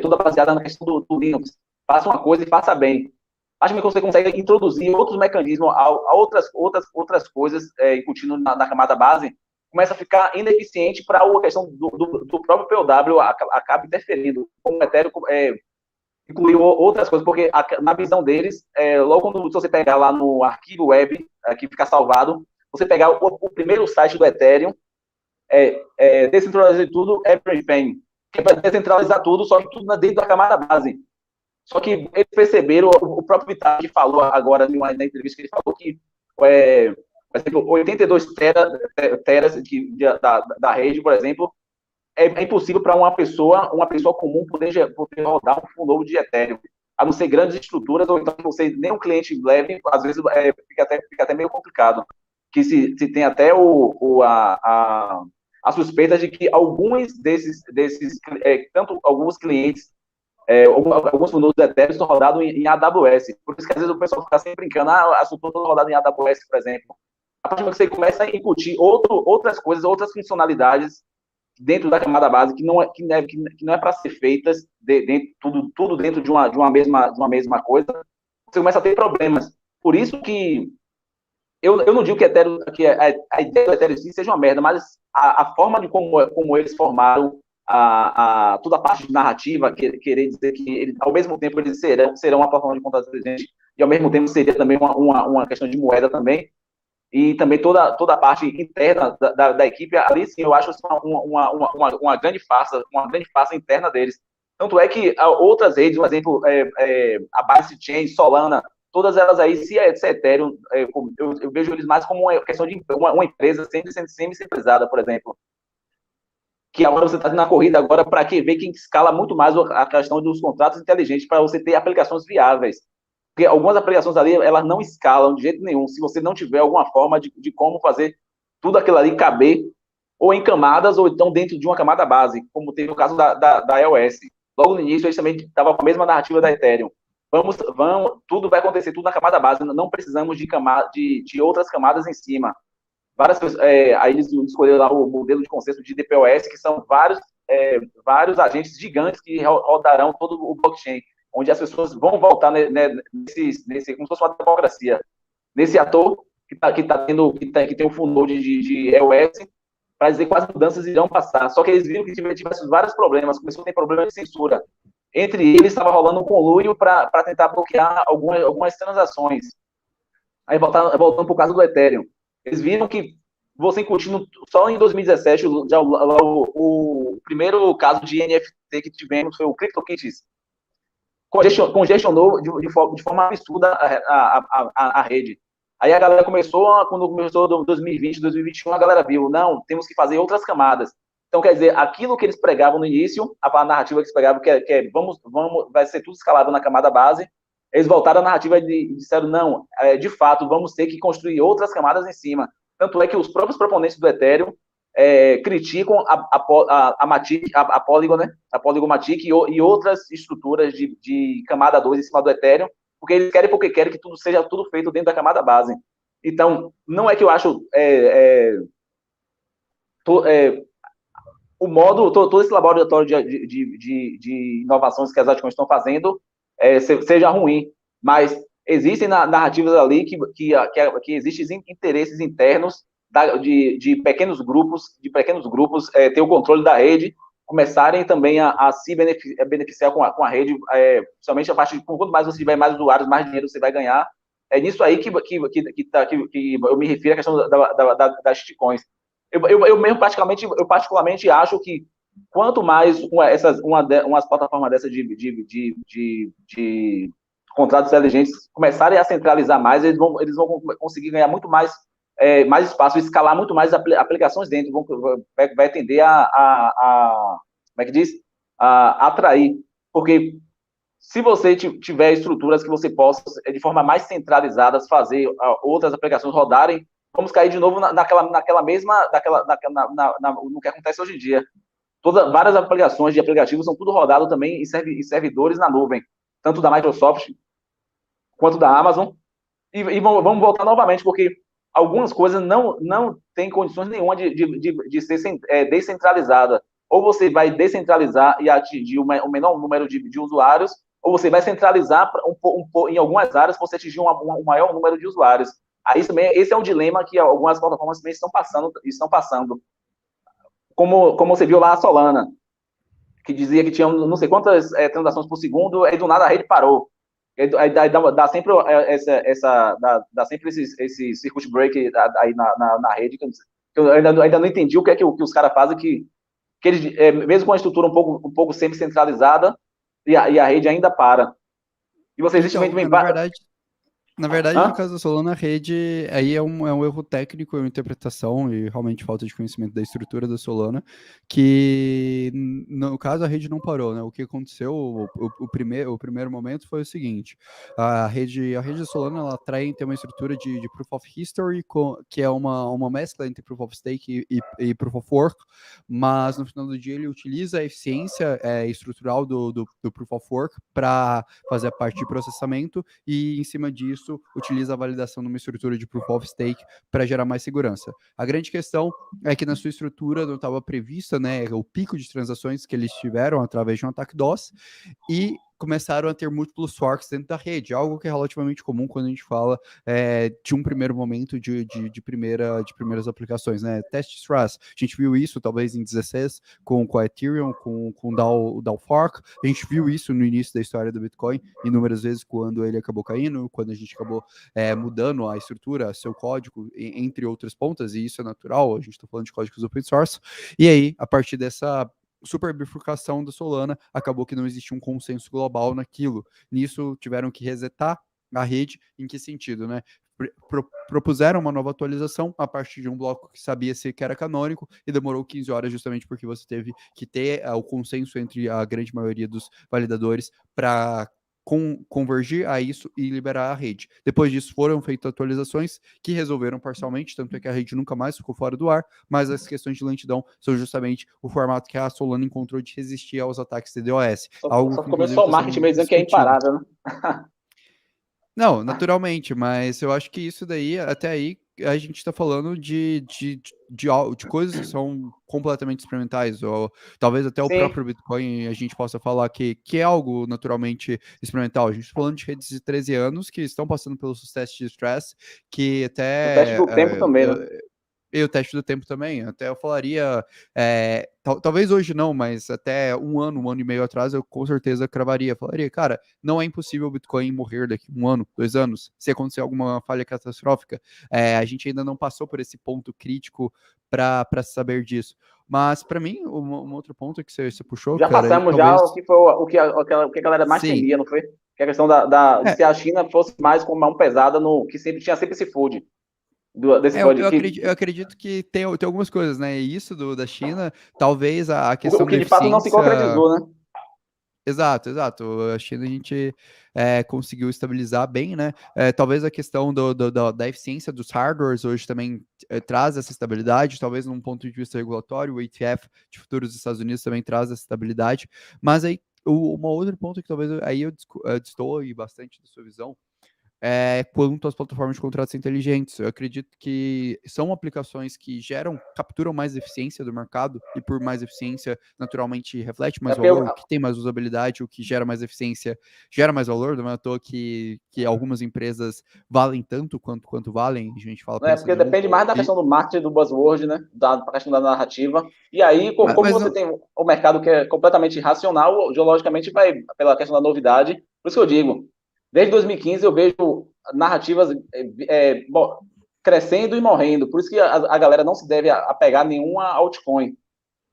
toda baseada na questão do Linux. Faça uma coisa e faça bem. Acho que você consegue introduzir outros mecanismos a outras coisas, incutindo na camada base, começa a ficar ineficiente para a questão do próprio POW, acaba interferindo. Como o Ethereum incluiu outras coisas, porque na visão deles, logo quando você pegar lá no arquivo web, que fica salvado, você pegar o primeiro site do Ethereum, descentralizar tudo, Everything, que é para descentralizar tudo, só que tudo dentro da camada base. Só que eles perceberam, o próprio Vitalik falou agora na entrevista, que ele falou que, por exemplo, 82 teras da rede, por exemplo, é impossível para uma pessoa comum poder rodar um full node de Ethereum, a não ser grandes estruturas, ou então que você nem um cliente leve, às vezes fica até meio complicado. Que se tem até a suspeita de que alguns tanto alguns clientes, alguns full nodes de Ethereum estão rodados em AWS. Por isso que às vezes o pessoal fica sempre brincando, a estrutura está rodada em AWS, por exemplo. A partir do momento que você começa a incutir outras coisas, outras funcionalidades dentro da camada base que não é para ser feitas tudo dentro de uma mesma coisa, você começa a ter problemas. Por isso que eu não digo que a ideia do Ethereum seja uma merda, mas a forma de como eles formaram toda a parte de narrativa, querer dizer que ao mesmo tempo eles serão uma plataforma de contrato inteligente e ao mesmo tempo seria também uma questão de moeda também, e também toda a parte interna da equipe, ali sim, eu acho uma grande farsa interna deles. Tanto é que outras redes, por exemplo, a Binance Chain, Solana, todas elas aí, se é Ethereum, eu vejo eles mais como uma questão de uma empresa semi-centralizada, por exemplo. Que agora você está na corrida agora para ver quem escala muito mais a questão dos contratos inteligentes, para você ter aplicações viáveis. Porque algumas aplicações ali, elas não escalam de jeito nenhum, se você não tiver alguma forma de como fazer tudo aquilo ali caber, ou em camadas, ou então dentro de uma camada base, como teve o caso da iOS. Logo no início, eles também estavam com a mesma narrativa da Ethereum. Tudo vai acontecer, tudo na camada base, não precisamos de outras camadas em cima. Aí eles escolheram lá o modelo de consenso de DPoS, que são vários agentes gigantes que rodarão todo o blockchain, onde as pessoas vão voltar como se fosse uma democracia. Nesse ator que tem um full node de EOS, para dizer que as mudanças irão passar. Só que eles viram que tivesse vários problemas, começou a ter problemas de censura. Entre eles, estava rolando um conluio para tentar bloquear algumas transações. Aí, voltando para o caso do Ethereum, eles viram que você incutindo só em 2017, o primeiro caso de NFT que tivemos foi o CryptoKitties, congestionou de forma absurda a rede. Aí a galera quando começou 2020, 2021, a galera viu, não, temos que fazer outras camadas. Então, quer dizer, aquilo que eles pregavam no início, a narrativa que eles pregavam, que é vai ser tudo escalado na camada base, eles voltaram à narrativa e disseram, não, de fato, vamos ter que construir outras camadas em cima. Tanto é que os próprios proponentes do Ethereum criticam a Polygon, né? A Polygon Matic e outras estruturas de camada 2 em cima do Ethereum, porque eles querem que seja tudo feito dentro da camada base. Então, não é que eu acho todo esse laboratório de inovações que as altcoins estão fazendo seja ruim, mas existem narrativas ali que existem interesses internos de pequenos grupos ter o controle da rede, começarem também a se beneficiar com a rede, principalmente a parte de quanto mais você tiver mais usuários, mais dinheiro você vai ganhar. É nisso aí que eu me refiro à questão das shitcoins. Eu particularmente acho que quanto mais umas plataformas dessas de contratos inteligentes começarem a centralizar mais, eles vão conseguir ganhar muito mais espaço, escalar muito mais aplicações dentro, vai tender como é que diz? A atrair. Porque se você tiver estruturas que você possa, de forma mais centralizada, fazer outras aplicações rodarem, vamos cair de novo naquela mesma, no que acontece hoje em dia. Várias aplicações de aplicativos são tudo rodado também em servidores na nuvem, tanto da Microsoft quanto da Amazon. E vamos voltar novamente, porque algumas coisas não têm condições nenhuma de ser descentralizada. Ou você vai descentralizar e atingir o menor número de usuários, ou você vai centralizar em algumas áreas para você atingir um maior número de usuários. Aí também, esse é um dilema que algumas plataformas também estão passando. Como você viu lá a Solana, que dizia que tinha não sei quantas transações por segundo, aí do nada a rede parou. Aí dá sempre dá sempre esse circuit break aí na rede, que eu ainda não entendi o que é que os caras fazem, que eles, mesmo com a estrutura um pouco sempre centralizada, e a rede ainda para. E você existe Então, também. na verdade, no Hã? caso da Solana, a rede aí é um erro técnico, é uma interpretação e realmente falta de conhecimento da estrutura da Solana, que no caso a rede não parou, né? O que aconteceu, o primeiro momento foi o seguinte: a rede da Solana ela tem uma estrutura de Proof of History, que é uma mescla entre Proof of Stake e Proof of Work, mas no final do dia ele utiliza a eficiência estrutural do Proof of Work para fazer a parte de processamento e em cima disso utiliza a validação de uma estrutura de Proof of Stake para gerar mais segurança. A grande questão é que na sua estrutura não estava prevista, né, o pico de transações que eles tiveram através de um ataque DOS e começaram a ter múltiplos forks dentro da rede, algo que é relativamente comum quando a gente fala de um primeiro momento de primeiras aplicações, né? Test stress, a gente viu isso talvez em 16 com a Ethereum, com o DAO Fork, a gente viu isso no início da história do Bitcoin, inúmeras vezes quando ele acabou caindo, quando a gente acabou mudando a estrutura, seu código, entre outras pontas, e isso é natural, a gente está falando de códigos open source, e aí, a partir dessa super bifurcação da Solana, acabou que não existia um consenso global naquilo. Nisso, tiveram que resetar a rede. Em que sentido, né? Propuseram uma nova atualização a partir de um bloco que sabia-se que era canônico e demorou 15 horas justamente porque você teve que ter o consenso entre a grande maioria dos validadores para convergir a isso e liberar a rede. Depois disso foram feitas atualizações que resolveram parcialmente, tanto é que a rede nunca mais ficou fora do ar, mas as questões de lentidão são justamente o formato que a Solana encontrou de resistir aos ataques de DDoS. Algo Só que inclusive começou o está sendo marketing meio muito dizendo que é discutido. imparável, né? Não, naturalmente, mas eu acho que isso daí, até aí, a gente está falando de coisas que são completamente experimentais, ou talvez até o Sim. próprio Bitcoin a gente possa falar que é algo naturalmente experimental. A gente está falando de redes de 13 anos que estão passando pelos testes de stress, que O teste até do tempo também, né? e o teste do tempo também. Até eu falaria, talvez hoje não, mas até um ano e meio atrás, eu com certeza cravaria. Falaria, cara, não é impossível o Bitcoin morrer daqui 1 ano, 2 anos, se acontecer alguma falha catastrófica. A gente ainda não passou por esse ponto crítico para saber disso. Mas, para mim, um outro ponto que você puxou, Já cara, e passamos já talvez. o que foi o que a galera mais Sim. temia, não foi? Que a questão de É, se a China fosse mais com mão pesada no que sempre tinha sempre esse food desse eu que acredito que tem algumas coisas, né? Isso da China, talvez a o questão que da de fato não se eficiência. concretizou, né? Exato, exato. A China a gente conseguiu estabilizar bem, né? Talvez a questão da eficiência dos hardwares hoje também traz essa estabilidade, talvez num ponto de vista regulatório, o ETF de futuros dos Estados Unidos também traz essa estabilidade, mas aí um outro ponto que talvez aí eu destoe bastante da sua visão quanto às plataformas de contratos inteligentes. Eu acredito que são aplicações que capturam mais eficiência do mercado, e por mais eficiência, naturalmente, reflete mais valor, o que tem mais usabilidade, o que gera mais eficiência, gera mais valor. Não é à toa que algumas empresas valem tanto quanto valem, a gente fala... Porque depende mais da questão do marketing, do buzzword, né? Da questão da narrativa. E aí, como você tem o mercado que é completamente irracional, geologicamente vai pela questão da novidade. Por isso que eu digo, desde 2015 eu vejo narrativas crescendo e morrendo. Por isso que a galera não se deve apegar a nenhuma altcoin.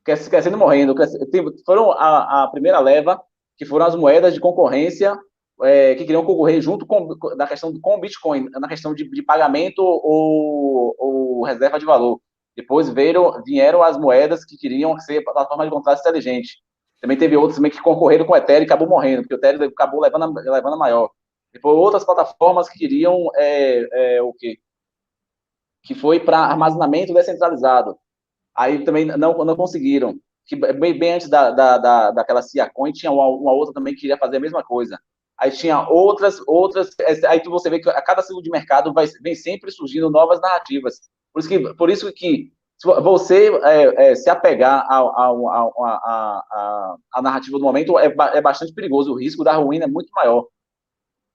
Crescendo e morrendo. Foram a primeira leva, que foram as moedas de concorrência, que queriam concorrer junto com o Bitcoin, na questão de pagamento ou reserva de valor. Depois vieram as moedas que queriam ser plataforma de contratos inteligente. Também teve outros também que concorreram com o Ethereum e acabou morrendo, porque o Ethereum acabou levando a maior. Depois outras plataformas que queriam o quê? Que foi para armazenamento descentralizado. Aí também não conseguiram. Que bem antes daquela Siacoin, tinha uma outra também que queria fazer a mesma coisa. Aí tinha outras. Aí você vê que a cada ciclo de mercado vem sempre surgindo novas narrativas. Por isso que se você se apegar à narrativa do momento é bastante perigoso. O risco da ruína é muito maior.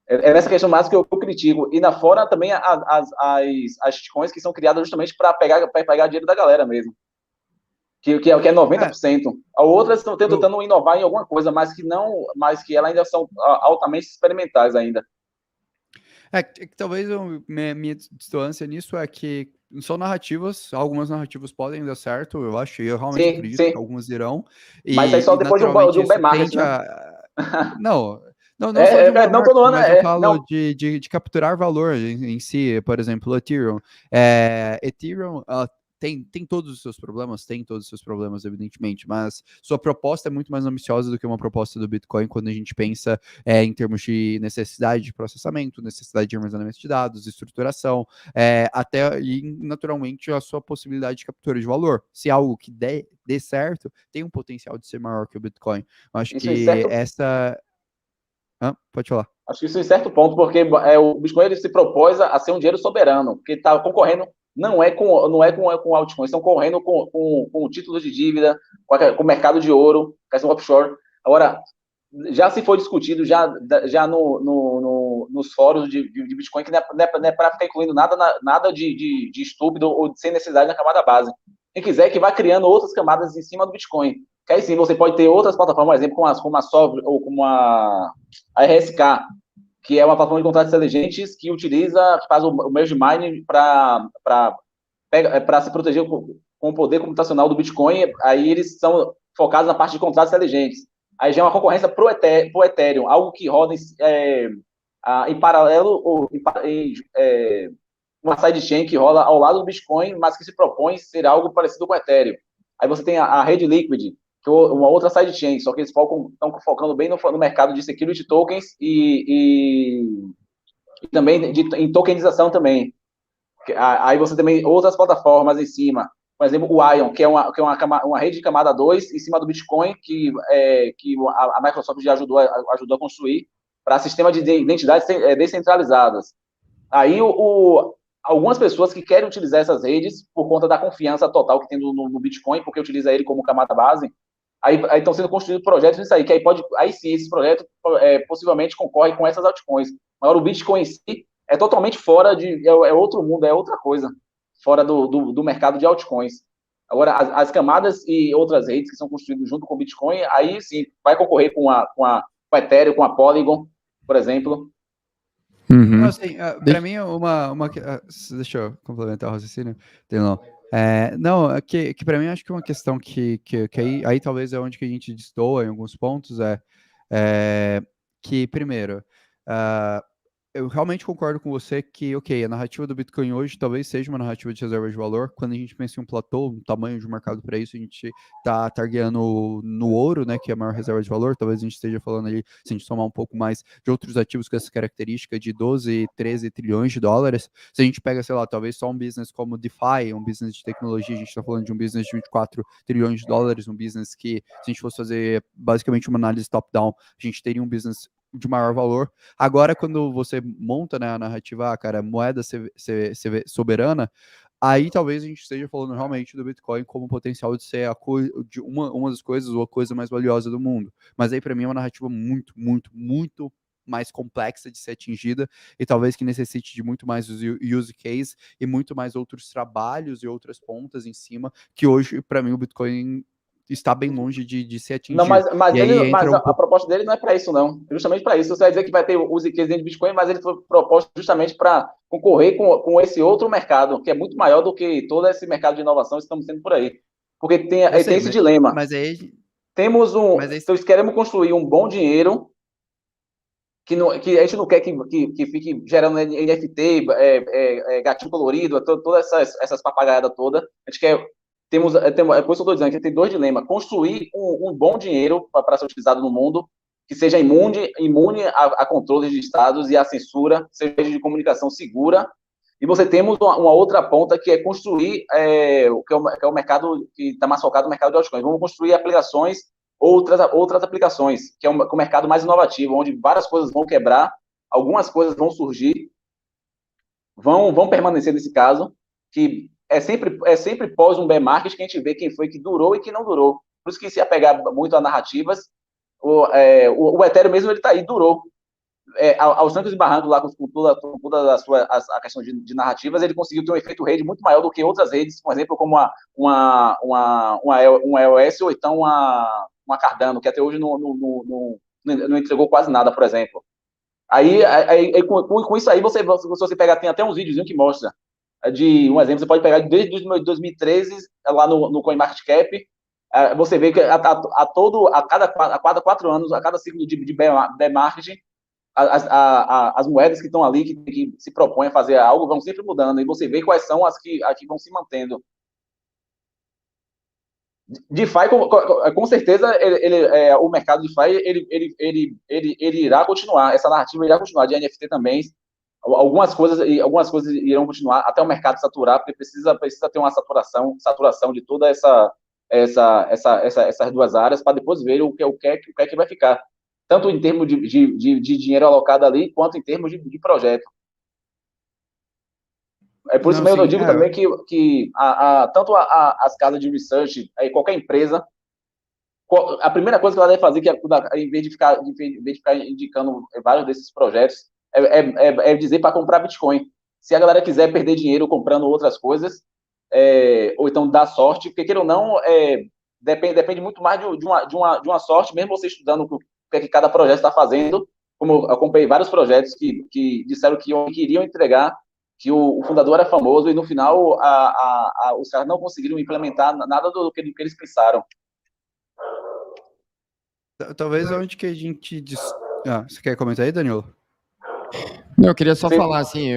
É nessa questão mais que eu critico. E fora também as shitcoins que são criadas justamente para pegar dinheiro da galera mesmo. Que é 90%. Outras estão tentando inovar em alguma coisa, mas que elas ainda são altamente experimentais ainda. Que talvez minha distância nisso é que são narrativas, algumas narrativas podem dar certo, eu acho, e eu realmente acredito que algumas irão. Mas aí só depois de um bear market, né? Não só de um bear market, mas eu falo de capturar valor em si. Por exemplo, Ethereum. Ethereum tem todos os seus problemas, evidentemente, mas sua proposta é muito mais ambiciosa do que uma proposta do Bitcoin quando a gente pensa em termos de necessidade de processamento, necessidade de armazenamento de dados, estruturação, e naturalmente a sua possibilidade de captura de valor. Se algo que dê certo, tem um potencial de ser maior que o Bitcoin. Eu acho que essa... pode falar. Acho que isso em certo ponto, porque o Bitcoin ele se propôs a ser um dinheiro soberano, porque está concorrendo. Não é com altcoin, estão correndo com títulos de dívida, com o mercado de ouro, questão offshore. Agora, já se foi discutido já nos fóruns de Bitcoin que não é para ficar incluindo nada de estúpido ou sem necessidade na camada base. Quem quiser que vá criando outras camadas em cima do Bitcoin. Que aí sim, você pode ter outras plataformas, por exemplo, como a Sov ou como a RSK, que é uma plataforma de contratos inteligentes que faz o merge mining para se proteger com o poder computacional do Bitcoin. Aí eles são focados na parte de contratos inteligentes. Aí já é uma concorrência pro Ethereum, algo que roda em paralelo ou uma sidechain que rola ao lado do Bitcoin, mas que se propõe ser algo parecido com o Ethereum. Aí você tem a rede Liquid, que é uma outra sidechain, só que eles estão focando bem no mercado de security tokens e também em tokenização também. Aí você também outras plataformas em cima, por exemplo, o Ion, que é uma rede de camada 2 em cima do Bitcoin, que a Microsoft já ajudou a construir para sistema de identidades descentralizadas. Aí algumas pessoas que querem utilizar essas redes por conta da confiança total que tem no Bitcoin, porque utiliza ele como camada base, aí estão sendo construídos projetos nisso aí, que aí sim, esses projetos possivelmente concorrem com essas altcoins. Agora, o Bitcoin em si é totalmente fora é outro mundo, é outra coisa, fora do mercado de altcoins. Agora, as camadas e outras redes que são construídas junto com o Bitcoin, aí sim, vai concorrer com a Ethereum, com a Polygon, por exemplo. Uhum. Assim, para mim, deixa eu complementar o raciocínio. Não, que para mim acho que uma questão que aí talvez é onde que a gente destoa em alguns pontos que, primeiro, eu realmente concordo com você que, ok, a narrativa do Bitcoin hoje talvez seja uma narrativa de reserva de valor. Quando a gente pensa em um platô, um tamanho de mercado para isso, a gente está targeando no ouro, né, que é a maior reserva de valor. Talvez a gente esteja falando ali, se a gente somar um pouco mais de outros ativos com essa característica de 12, 13 trilhões de dólares. Se a gente pega, sei lá, talvez só um business como DeFi, um business de tecnologia, a gente está falando de um business de 24 trilhões de dólares, um business que, se a gente fosse fazer basicamente uma análise top-down, a gente teria um business de maior valor. Agora, quando você monta, né, a narrativa, cara, moeda soberana, aí talvez a gente esteja falando realmente do Bitcoin como potencial de ser de uma das coisas, ou a coisa mais valiosa do mundo. Mas aí, para mim, é uma narrativa muito, muito, muito mais complexa de ser atingida e talvez que necessite de muito mais use case e muito mais outros trabalhos e outras pontas em cima, que hoje, para mim, o Bitcoin está bem longe de ser atingido. Não, mas, e aí entra a proposta dele não é para isso, não. Justamente para isso. Você vai dizer que vai ter use case dentro do Bitcoin, mas ele foi proposto justamente para concorrer com esse outro mercado, que é muito maior do que todo esse mercado de inovação que estamos tendo por aí. Porque tem esse dilema. Mas aí... Então, queremos construir um bom dinheiro que a gente não quer que fique gerando NFT, gatinho colorido, todas essas papagaiadas todas. A gente quer... por isso que eu estou dizendo que tem dois dilemas. Construir um bom dinheiro para ser utilizado no mundo, que seja imune a controles de estados e a censura, seja de comunicação segura. E você temos uma outra ponta, que é construir que é o mercado que está mais focado no mercado de altcoins. Vamos construir aplicações, outras aplicações, que é o mercado mais inovativo, onde várias coisas vão quebrar, algumas coisas vão surgir, vão permanecer nesse caso, que é sempre pós um bear market que a gente vê quem foi que durou e quem não durou. Por isso que se apegar muito a narrativas, o Ethereum mesmo, ele está aí, durou. Aos trancos e barrancos lá, com toda a questão de narrativas, ele conseguiu ter um efeito rede muito maior do que outras redes, por exemplo, como uma EOS ou então uma Cardano, que até hoje não entregou quase nada, por exemplo. Aí com isso aí, se você pegar, tem até uns vídeos que mostra, de um exemplo, você pode pegar desde 2013, lá no CoinMarketCap, você vê que a cada 4 anos, a cada ciclo de bear market, as moedas que estão ali, que se propõem a fazer algo, vão sempre mudando, e você vê quais são as que vão se mantendo. DeFi, com certeza, o mercado DeFi, ele irá continuar, essa narrativa irá continuar, de NFT também. Algumas coisas irão continuar até o mercado saturar, porque precisa ter uma saturação de toda essas duas áreas, para depois ver o que é que vai ficar, tanto em termos de dinheiro alocado ali, quanto em termos de projeto. É por isso mesmo que eu digo também que tanto as casas de research, qualquer empresa, a primeira coisa que ela deve fazer, que em vez de ficar indicando vários desses projetos, é dizer para comprar Bitcoin. Se a galera quiser perder dinheiro comprando outras coisas, ou então dar sorte, porque queira ou não, depende muito mais de uma sorte, mesmo você estudando o que cada projeto está fazendo. Como eu acompanhei vários projetos que disseram que iriam entregar, que o fundador era famoso, e no final os caras não conseguiram implementar nada do que eles pensaram. Talvez onde que a gente... você quer comentar aí, Danilo? Não, eu queria só falar assim,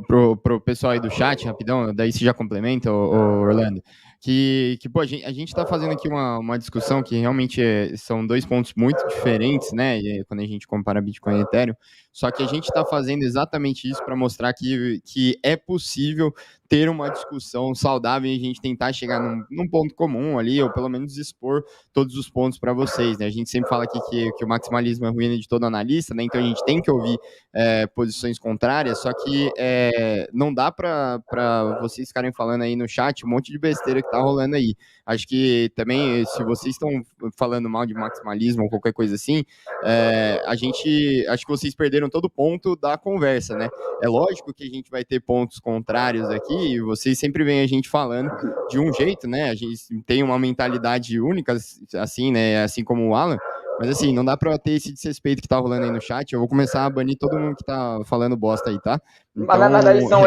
pro pessoal aí do chat, rapidão, daí você já complementa, Orlando, que pô, a gente está fazendo aqui uma discussão que realmente são dois pontos muito diferentes, né, quando a gente compara Bitcoin e Ethereum, só que a gente está fazendo exatamente isso para mostrar que é possível ter uma discussão saudável e a gente tentar chegar num ponto comum ali, ou pelo menos expor todos os pontos para vocês, né? A gente sempre fala aqui que o maximalismo é ruína de todo analista, né? Então a gente tem que ouvir posições contrárias, só que não dá para vocês ficarem falando aí no chat um monte de besteira que tá rolando aí. Acho que também, se vocês estão falando mal de maximalismo ou qualquer coisa assim, acho que vocês perderam todo o ponto da conversa, né? É lógico que a gente vai ter pontos contrários aqui, e vocês sempre veem a gente falando de um jeito, né? A gente tem uma mentalidade única, assim, né? Assim como o Alan, mas assim, não dá pra ter esse desrespeito que tá rolando aí no chat. Eu vou começar a banir todo mundo que tá falando bosta aí, tá? Então, mas na verdade são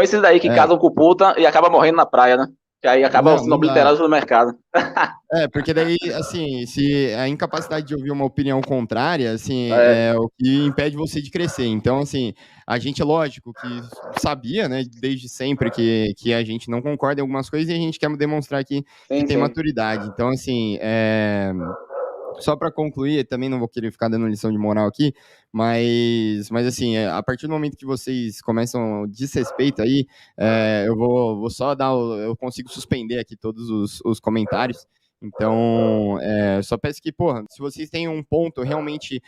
esses daí que casam com puta e acabam morrendo na praia, né? Que aí acabam sendo obliterados no mercado. Porque daí, assim, se a incapacidade de ouvir uma opinião contrária, assim, é o que impede você de crescer. Então, assim, a gente, lógico, que sabia, né, desde sempre que a gente não concorda em algumas coisas e a gente quer demonstrar que tem maturidade. Então, assim, só para concluir, também não vou querer ficar dando lição de moral aqui, mas assim, a partir do momento que vocês começam desrespeito aí, eu vou só eu consigo suspender aqui todos os comentários, Então, só peço que, porra, se vocês têm um ponto realmente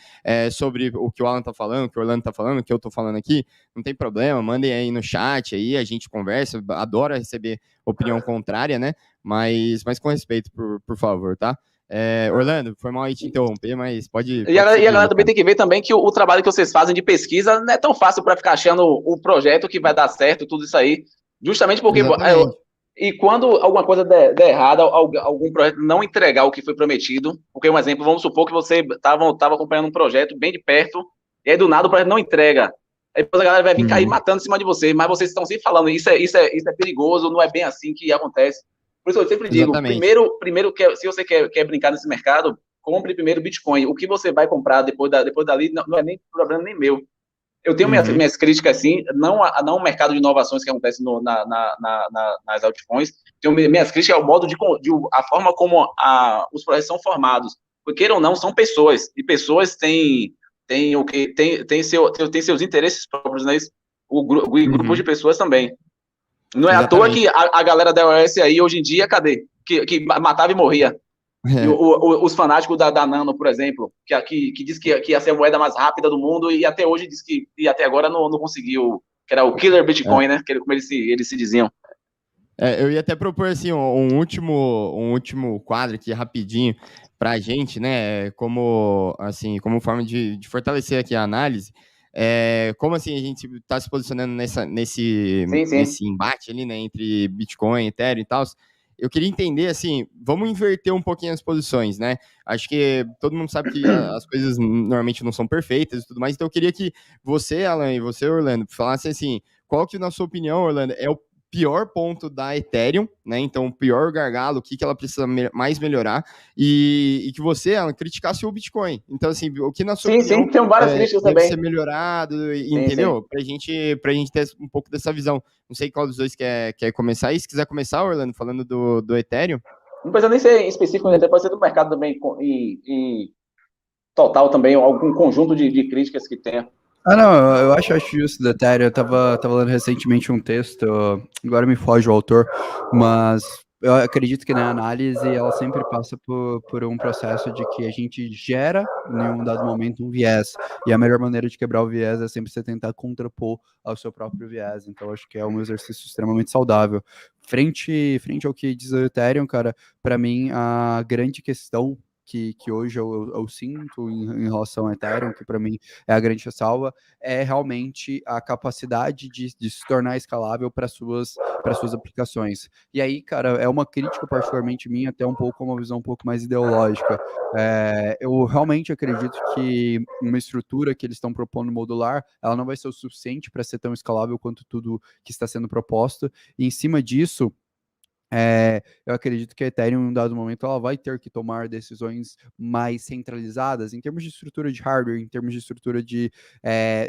sobre o que o Alan tá falando, o que o Orlando tá falando, o que eu tô falando aqui, não tem problema, mandem aí no chat, aí a gente conversa, adoro receber opinião contrária, né? Mas com respeito, por favor, tá? Orlando, foi mal aí te interromper, mas pode E a seguir, galera também cara. tem que ver também que o trabalho que vocês fazem de pesquisa não é tão fácil para ficar achando o projeto que vai dar certo, tudo isso aí. Justamente porque Exatamente. e quando alguma coisa der errada, algum projeto não entregar o que foi prometido, porque um exemplo, vamos supor que você estava acompanhando um projeto bem de perto, e aí do nada o projeto não entrega. Aí depois a galera vai vir cair matando em cima de você, mas vocês estão sempre falando, isso é perigoso, não é bem assim que acontece. Por isso eu sempre digo, Exatamente. primeiro se você quer brincar nesse mercado, compre primeiro Bitcoin. O que você vai comprar depois dali não é nem problema nem meu. Eu tenho minhas críticas, assim, não o mercado de inovações que acontece nas altcoins, tenho minhas críticas ao modo a forma como os projetos são formados. Porque, queira ou não, são pessoas, e pessoas têm seus interesses próprios, né? Grupos de pessoas também. Não é à toa que Exatamente. a galera da iOS aí, hoje em dia, cadê? Que matava e morria. E os fanáticos da Nano, por exemplo, que diz que ia ser a moeda mais rápida do mundo e até hoje diz que e até agora não conseguiu, que era o Killer Bitcoin, né? Como eles se diziam. Eu ia até propor assim um último quadro aqui rapidinho para a gente, né? Como forma de fortalecer aqui a análise. Como assim a gente está se posicionando nesse embate ali, né? Entre Bitcoin, Ethereum e tal. Eu queria entender, assim, vamos inverter um pouquinho as posições, né? Acho que todo mundo sabe que as coisas normalmente não são perfeitas e tudo mais, então eu queria que você, Alan, e você, Orlando, falassem assim, qual que, na sua opinião, Orlando, é o pior ponto da Ethereum, né? Então, o pior gargalo, o que ela precisa mais melhorar, e que você, Alan, criticasse o Bitcoin. Então, assim, o que, na sua opinião, Tem várias críticas deve também. ser melhorado, Sim. entendeu? Pra gente ter um pouco dessa visão. Não sei qual dos dois quer começar. E se quiser começar, Orlando, falando do Ethereum. Não precisa nem ser específico, né? Pode ser do mercado também e total também, algum conjunto de críticas que tenha. Não, eu acho justo do Ethereum. Eu tava lendo recentemente um texto, agora me foge o autor, mas eu acredito que na análise ela sempre passa por um processo de que a gente gera, em um dado momento, um viés. E a melhor maneira de quebrar o viés é sempre você tentar contrapor ao seu próprio viés. Então, acho que é um exercício extremamente saudável. Frente ao que diz o Ethereum, cara, para mim, a grande questão que hoje eu sinto em relação ao Ethereum, que para mim é a grande ressalva, é realmente a capacidade de se tornar escalável para suas aplicações. E aí, cara, é uma crítica particularmente minha, até um pouco uma visão um pouco mais ideológica. Eu realmente acredito que uma estrutura que eles estão propondo modular, ela não vai ser o suficiente para ser tão escalável quanto tudo que está sendo proposto. E em cima disso, eu acredito que a Ethereum, em um dado momento, ela vai ter que tomar decisões mais centralizadas em termos de estrutura de hardware, em termos de estrutura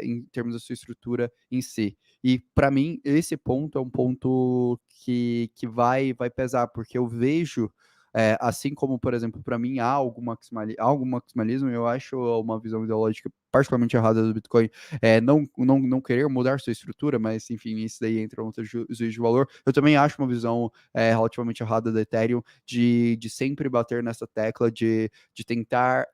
em termos da sua estrutura em si. E para mim, esse ponto é um ponto que vai pesar, porque eu vejo, assim como, por exemplo, para mim há algum maximalismo, eu acho uma visão ideológica particularmente errada do Bitcoin, não querer mudar sua estrutura, mas enfim, isso daí entra outro juízo de valor. Eu também acho uma visão relativamente errada da Ethereum de sempre bater nessa tecla de tentar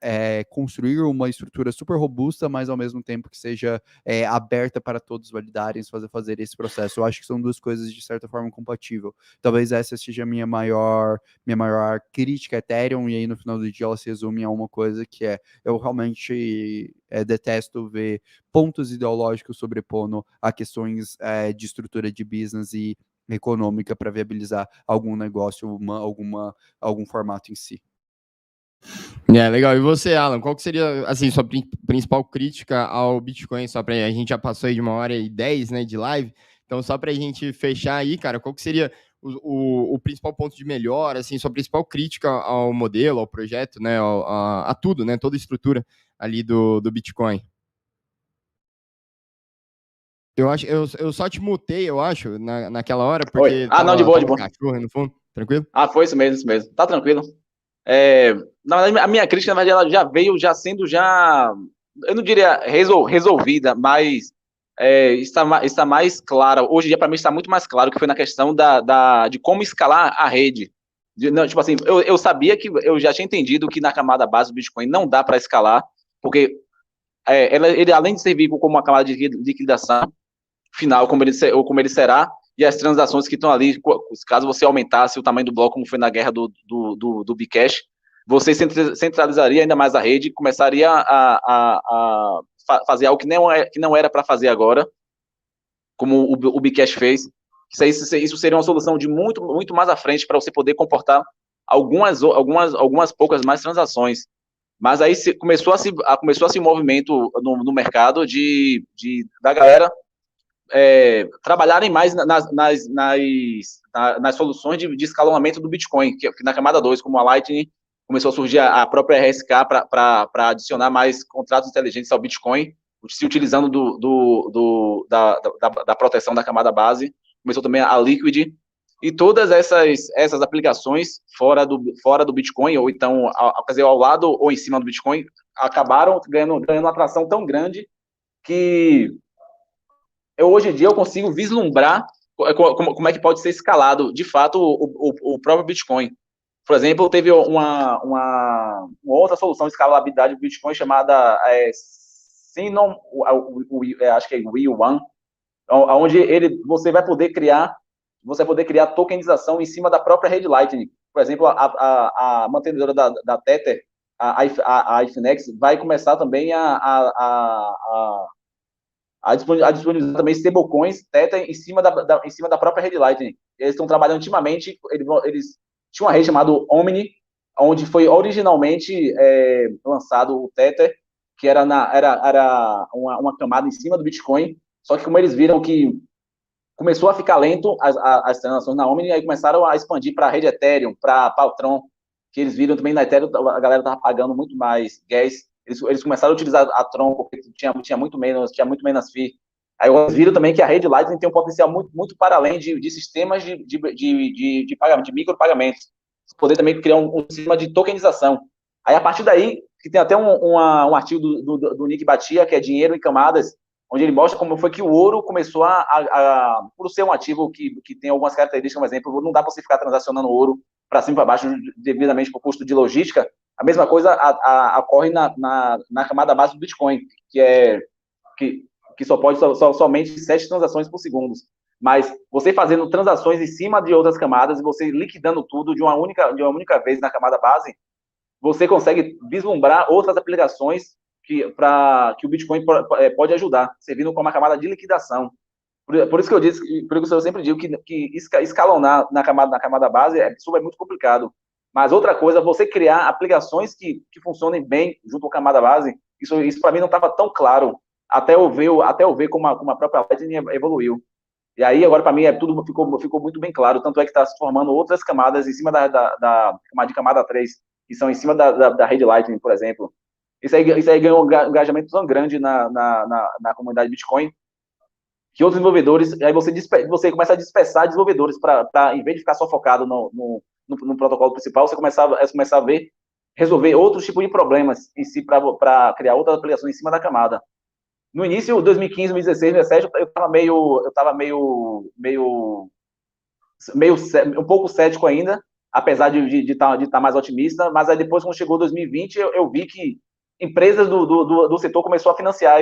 construir uma estrutura super robusta, mas ao mesmo tempo que seja aberta para todos validarem, fazer esse processo. Eu acho que são duas coisas de certa forma compatíveis. Talvez essa seja a minha maior crítica a Ethereum, e aí no final do dia ela se resume a uma coisa que eu realmente detesto ver pontos ideológicos sobrepondo a questões de estrutura de business e econômica para viabilizar algum negócio, algum formato em si. Legal. E você, Alan, qual que seria, assim, sua principal crítica ao Bitcoin? Só para a gente já passou aí de 1h10, né, de live. Então, só para a gente fechar aí, cara, qual que seria o principal ponto de melhora, assim, sua principal crítica ao modelo, ao projeto, né, a tudo, né, toda a estrutura ali do Bitcoin? Eu só te mutei, eu acho, naquela hora, porque não, de boa. cachorro aí no fundo. Tranquilo? Foi isso mesmo. Tá tranquilo. Na verdade, a minha crítica, na verdade, ela já veio sendo, eu não diria resolvida, mas está mais clara. Hoje em dia, para mim, está muito mais claro que foi na questão de como escalar a rede. Não, tipo assim, eu sabia que eu já tinha entendido que na camada base do Bitcoin não dá para escalar, porque ele, além de servir como uma camada de liquidação final, como ele será, e as transações que estão ali, caso você aumentasse o tamanho do bloco, como foi na guerra do Bcash, você centralizaria ainda mais a rede, começaria a fazer algo que não era para fazer agora, como o Bcash fez. Isso seria uma solução de muito mais à frente para você poder comportar algumas poucas mais transações. Mas aí começou a se movimento no mercado da galera trabalharem mais nas soluções de escalonamento do Bitcoin, que na camada 2, como a Lightning, começou a surgir a própria RSK para adicionar mais contratos inteligentes ao Bitcoin, se utilizando da proteção da camada base. Começou também a Liquid, e todas essas aplicações fora do Bitcoin, ou então ao lado ou em cima do Bitcoin, acabaram ganhando uma atração tão grande que hoje em dia eu consigo vislumbrar como é que pode ser escalado, de fato, o próprio Bitcoin. Por exemplo, teve uma outra solução de escalabilidade do Bitcoin chamada Sinon, acho que é Wii1, onde você vai poder criar tokenização em cima da própria rede Lightning. Por exemplo, a mantenedora da Tether, a Ifinex, vai começar também a disponibilizar também stablecoins Tether em cima da própria rede Lightning. Eles estão trabalhando ultimamente, eles tinham uma rede chamada Omni, onde foi originalmente lançado o Tether, que era uma camada em cima do Bitcoin, só que como eles viram que começou a ficar lento as transações na Omni, aí começaram a expandir para a rede Ethereum, para o Tron, que eles viram também na Ethereum, a galera estava pagando muito mais gas. Eles começaram a utilizar a Tron porque tinha muito menos fee. Aí eles viram também que a rede Lightning tem um potencial muito para além de sistemas de pagamento, de micropagamentos. Poder também criar um sistema de tokenização. Aí, a partir daí, que tem até um artigo do Nick Batia, que é Dinheiro em Camadas, onde ele mostra como foi que o ouro começou por ser um ativo que tem algumas características, por exemplo, não dá para você ficar transacionando ouro para cima e para baixo devidamente por custo de logística. A mesma coisa ocorre na camada base do Bitcoin, que só pode somente 7 transações por segundo. Mas você fazendo transações em cima de outras camadas e você liquidando tudo de uma única vez na camada base, você consegue vislumbrar outras aplicações que o Bitcoin pode ajudar, servindo como uma camada de liquidação. Por isso que eu disse, por isso que eu sempre digo que escalonar na camada base é muito complicado. Mas outra coisa, você criar aplicações que funcionem bem junto com a camada base, isso para mim não estava tão claro, até eu ver como a própria Lightning evoluiu. E aí, agora, para mim, tudo ficou muito bem claro, tanto é que está se formando outras camadas em cima da camada 3, que são em cima da rede Lightning, por exemplo. Isso aí ganhou um engajamento tão grande na comunidade Bitcoin, que outros desenvolvedores, aí você começa a dispersar desenvolvedores para, em vez de ficar só focado no protocolo principal, você começa a resolver outros tipos de problemas em si para criar outras aplicações em cima da camada. No início, 2015, 2016, 2017, eu estava um pouco cético ainda, apesar de estar mais otimista, mas aí depois, quando chegou 2020, eu vi que empresas do setor começou a financiar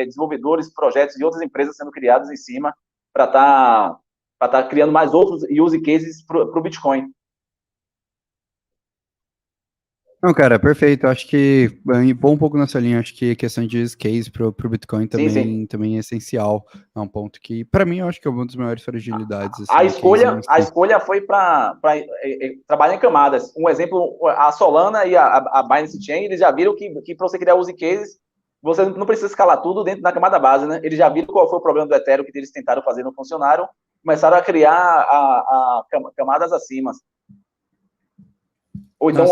desenvolvedores, projetos de outras empresas sendo criadas em cima para tá criando mais outros use cases para o Bitcoin. Não, cara, perfeito. Acho que vou um pouco nessa linha. Acho que a questão de use case pro Bitcoin também é essencial. É um ponto que, para mim, eu acho que é uma das maiores fragilidades. Assim, a escolha foi para trabalhar em camadas. Um exemplo, a Solana e a Binance Chain, eles já viram que para você criar use cases, você não precisa escalar tudo dentro da camada base, né? Eles já viram qual foi o problema do Ethereum que eles tentaram fazer, não funcionaram, começaram a criar camadas acima. Ou então,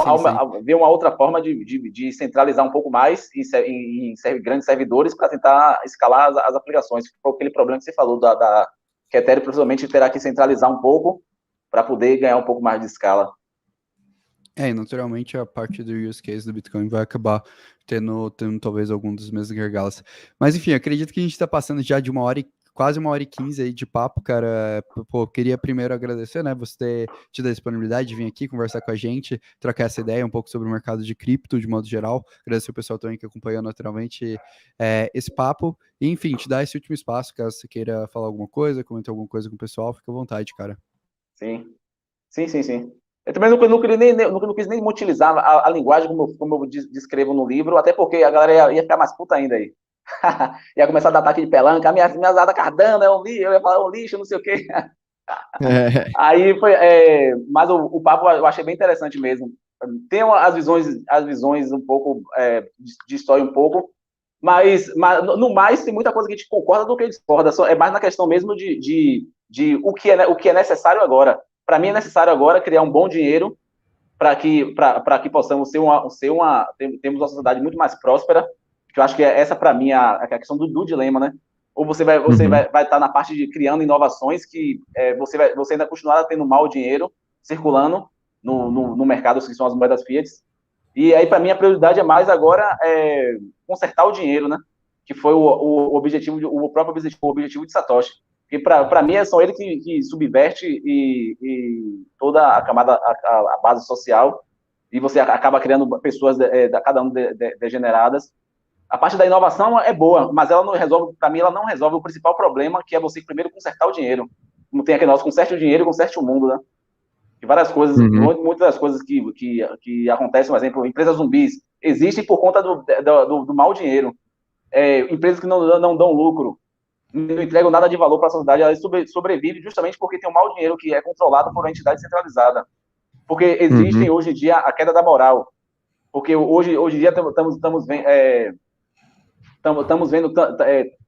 ver uma outra forma de centralizar um pouco mais em grandes servidores para tentar escalar as aplicações. Foi aquele problema que você falou, que a Ethereum provavelmente terá que centralizar um pouco para poder ganhar um pouco mais de escala. E naturalmente a parte do use case do Bitcoin vai acabar tendo talvez algum dos mesmos gargalos. Mas enfim, acredito que a gente está passando já de 1 hora e quase 1h15 aí de papo, cara. Pô, queria primeiro agradecer, né, você ter tido a disponibilidade de vir aqui conversar com a gente, trocar essa ideia um pouco sobre o mercado de cripto de modo geral. Agradecer o pessoal também que acompanhou naturalmente esse papo. E, enfim, te dar esse último espaço, caso você queira falar alguma coisa, comentar alguma coisa com o pessoal, fica à vontade, cara. Sim. Eu também não quis nem utilizar a linguagem como eu descrevo no livro, até porque a galera ia ficar mais puta ainda aí. Ia começar a dar ataque de pelanca, minhas dadas Cardano, eu ia falar um lixo, não sei o quê. Aí foi. Mas o papo eu achei bem interessante mesmo. Tem as visões um pouco de história um pouco, mas no mais tem muita coisa que a gente concorda do que discorda. É mais na questão mesmo de o que é necessário agora. Para mim é necessário agora criar um bom dinheiro para que possamos termos uma sociedade muito mais próspera, que eu acho que essa para mim a questão do dilema, né? Ou você vai estar na parte de criando inovações que você ainda continuará tendo mal dinheiro circulando no mercado, que são as moedas fiat. E aí, para mim, a prioridade é mais agora consertar o dinheiro, né? Que foi o próprio objetivo de Satoshi. Porque, para mim, são ele que subverte e toda a camada, a base social, e você acaba criando pessoas, cada um degeneradas. A parte da inovação é boa, mas ela não resolve, para mim, ela não resolve o principal problema, que é você primeiro consertar o dinheiro. Como tem aquele nosso, conserte o dinheiro e conserte o mundo, né? E várias coisas, muitas das coisas que acontecem, por exemplo, empresas zumbis, existem por conta do mau dinheiro. Empresas que não dão lucro, não entregam nada de valor para a sociedade, elas sobrevivem justamente porque tem um mau dinheiro que é controlado por uma entidade centralizada. Porque existem, hoje em dia, a queda da moral. Porque hoje em dia estamos vendo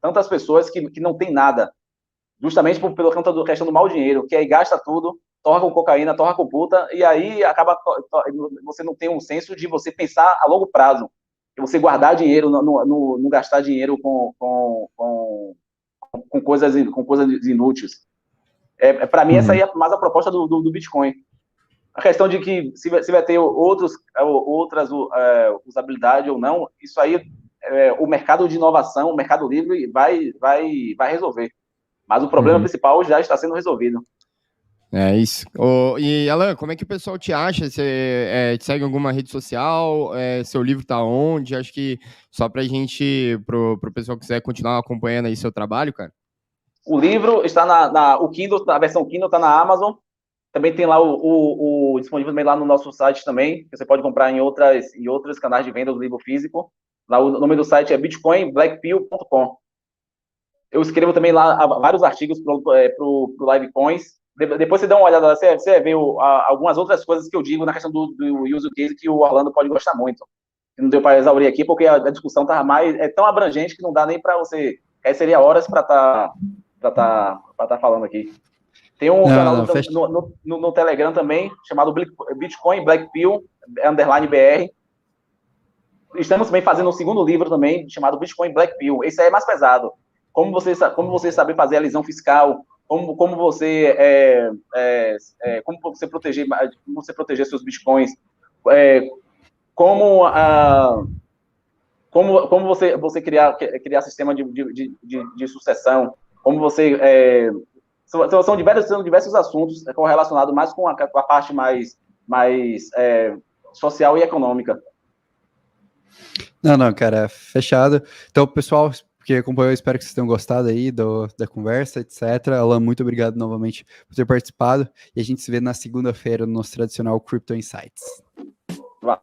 tantas pessoas que não têm nada, justamente pela questão do mau dinheiro, que aí gasta tudo, torra com cocaína, torra com puta, e aí você não tem um senso de você pensar a longo prazo, de você guardar dinheiro, não gastar dinheiro com coisas inúteis. Para mim, essa aí é mais a proposta do Bitcoin. A questão de que se vai ter outras usabilidades ou não, isso aí o mercado de inovação, o mercado livre vai resolver. Mas o problema principal já está sendo resolvido. É isso. E, Alan, como é que o pessoal te acha? Você te segue em alguma rede social? Seu livro tá onde? Acho que só pra gente, pro pessoal que quiser continuar acompanhando aí seu trabalho, cara. O livro está o Kindle, a versão Kindle está na Amazon. Também tem lá o disponível também lá no nosso site também. Você pode comprar em outros canais de venda do livro físico. Lá o nome do site é bitcoinblackpill.com. Eu escrevo também lá vários artigos pro Livecoins. Depois você dá uma olhada lá, você vê algumas outras coisas que eu digo na questão do use case que o Orlando pode gostar muito. Não deu para exaurir aqui, porque a discussão é tão abrangente que não dá nem para você... Aí seria horas para tá falando aqui. Tem um canal no Telegram também, chamado Bitcoin Blackpill _BR. Estamos também fazendo um segundo livro também, chamado Bitcoin Blackpill. Esse aí é mais pesado. Como você saber fazer a elisão fiscal, como você proteger seus bitcoins, como você criar sistema de sucessão, como você são diversos assuntos correlacionados mais com a parte mais social e econômica. Não, cara, fechado. Então, pessoal que acompanhou, espero que vocês tenham gostado aí da conversa, etc. Alan, muito obrigado novamente por ter participado. E a gente se vê na segunda-feira no nosso tradicional Crypto Insights. Vai.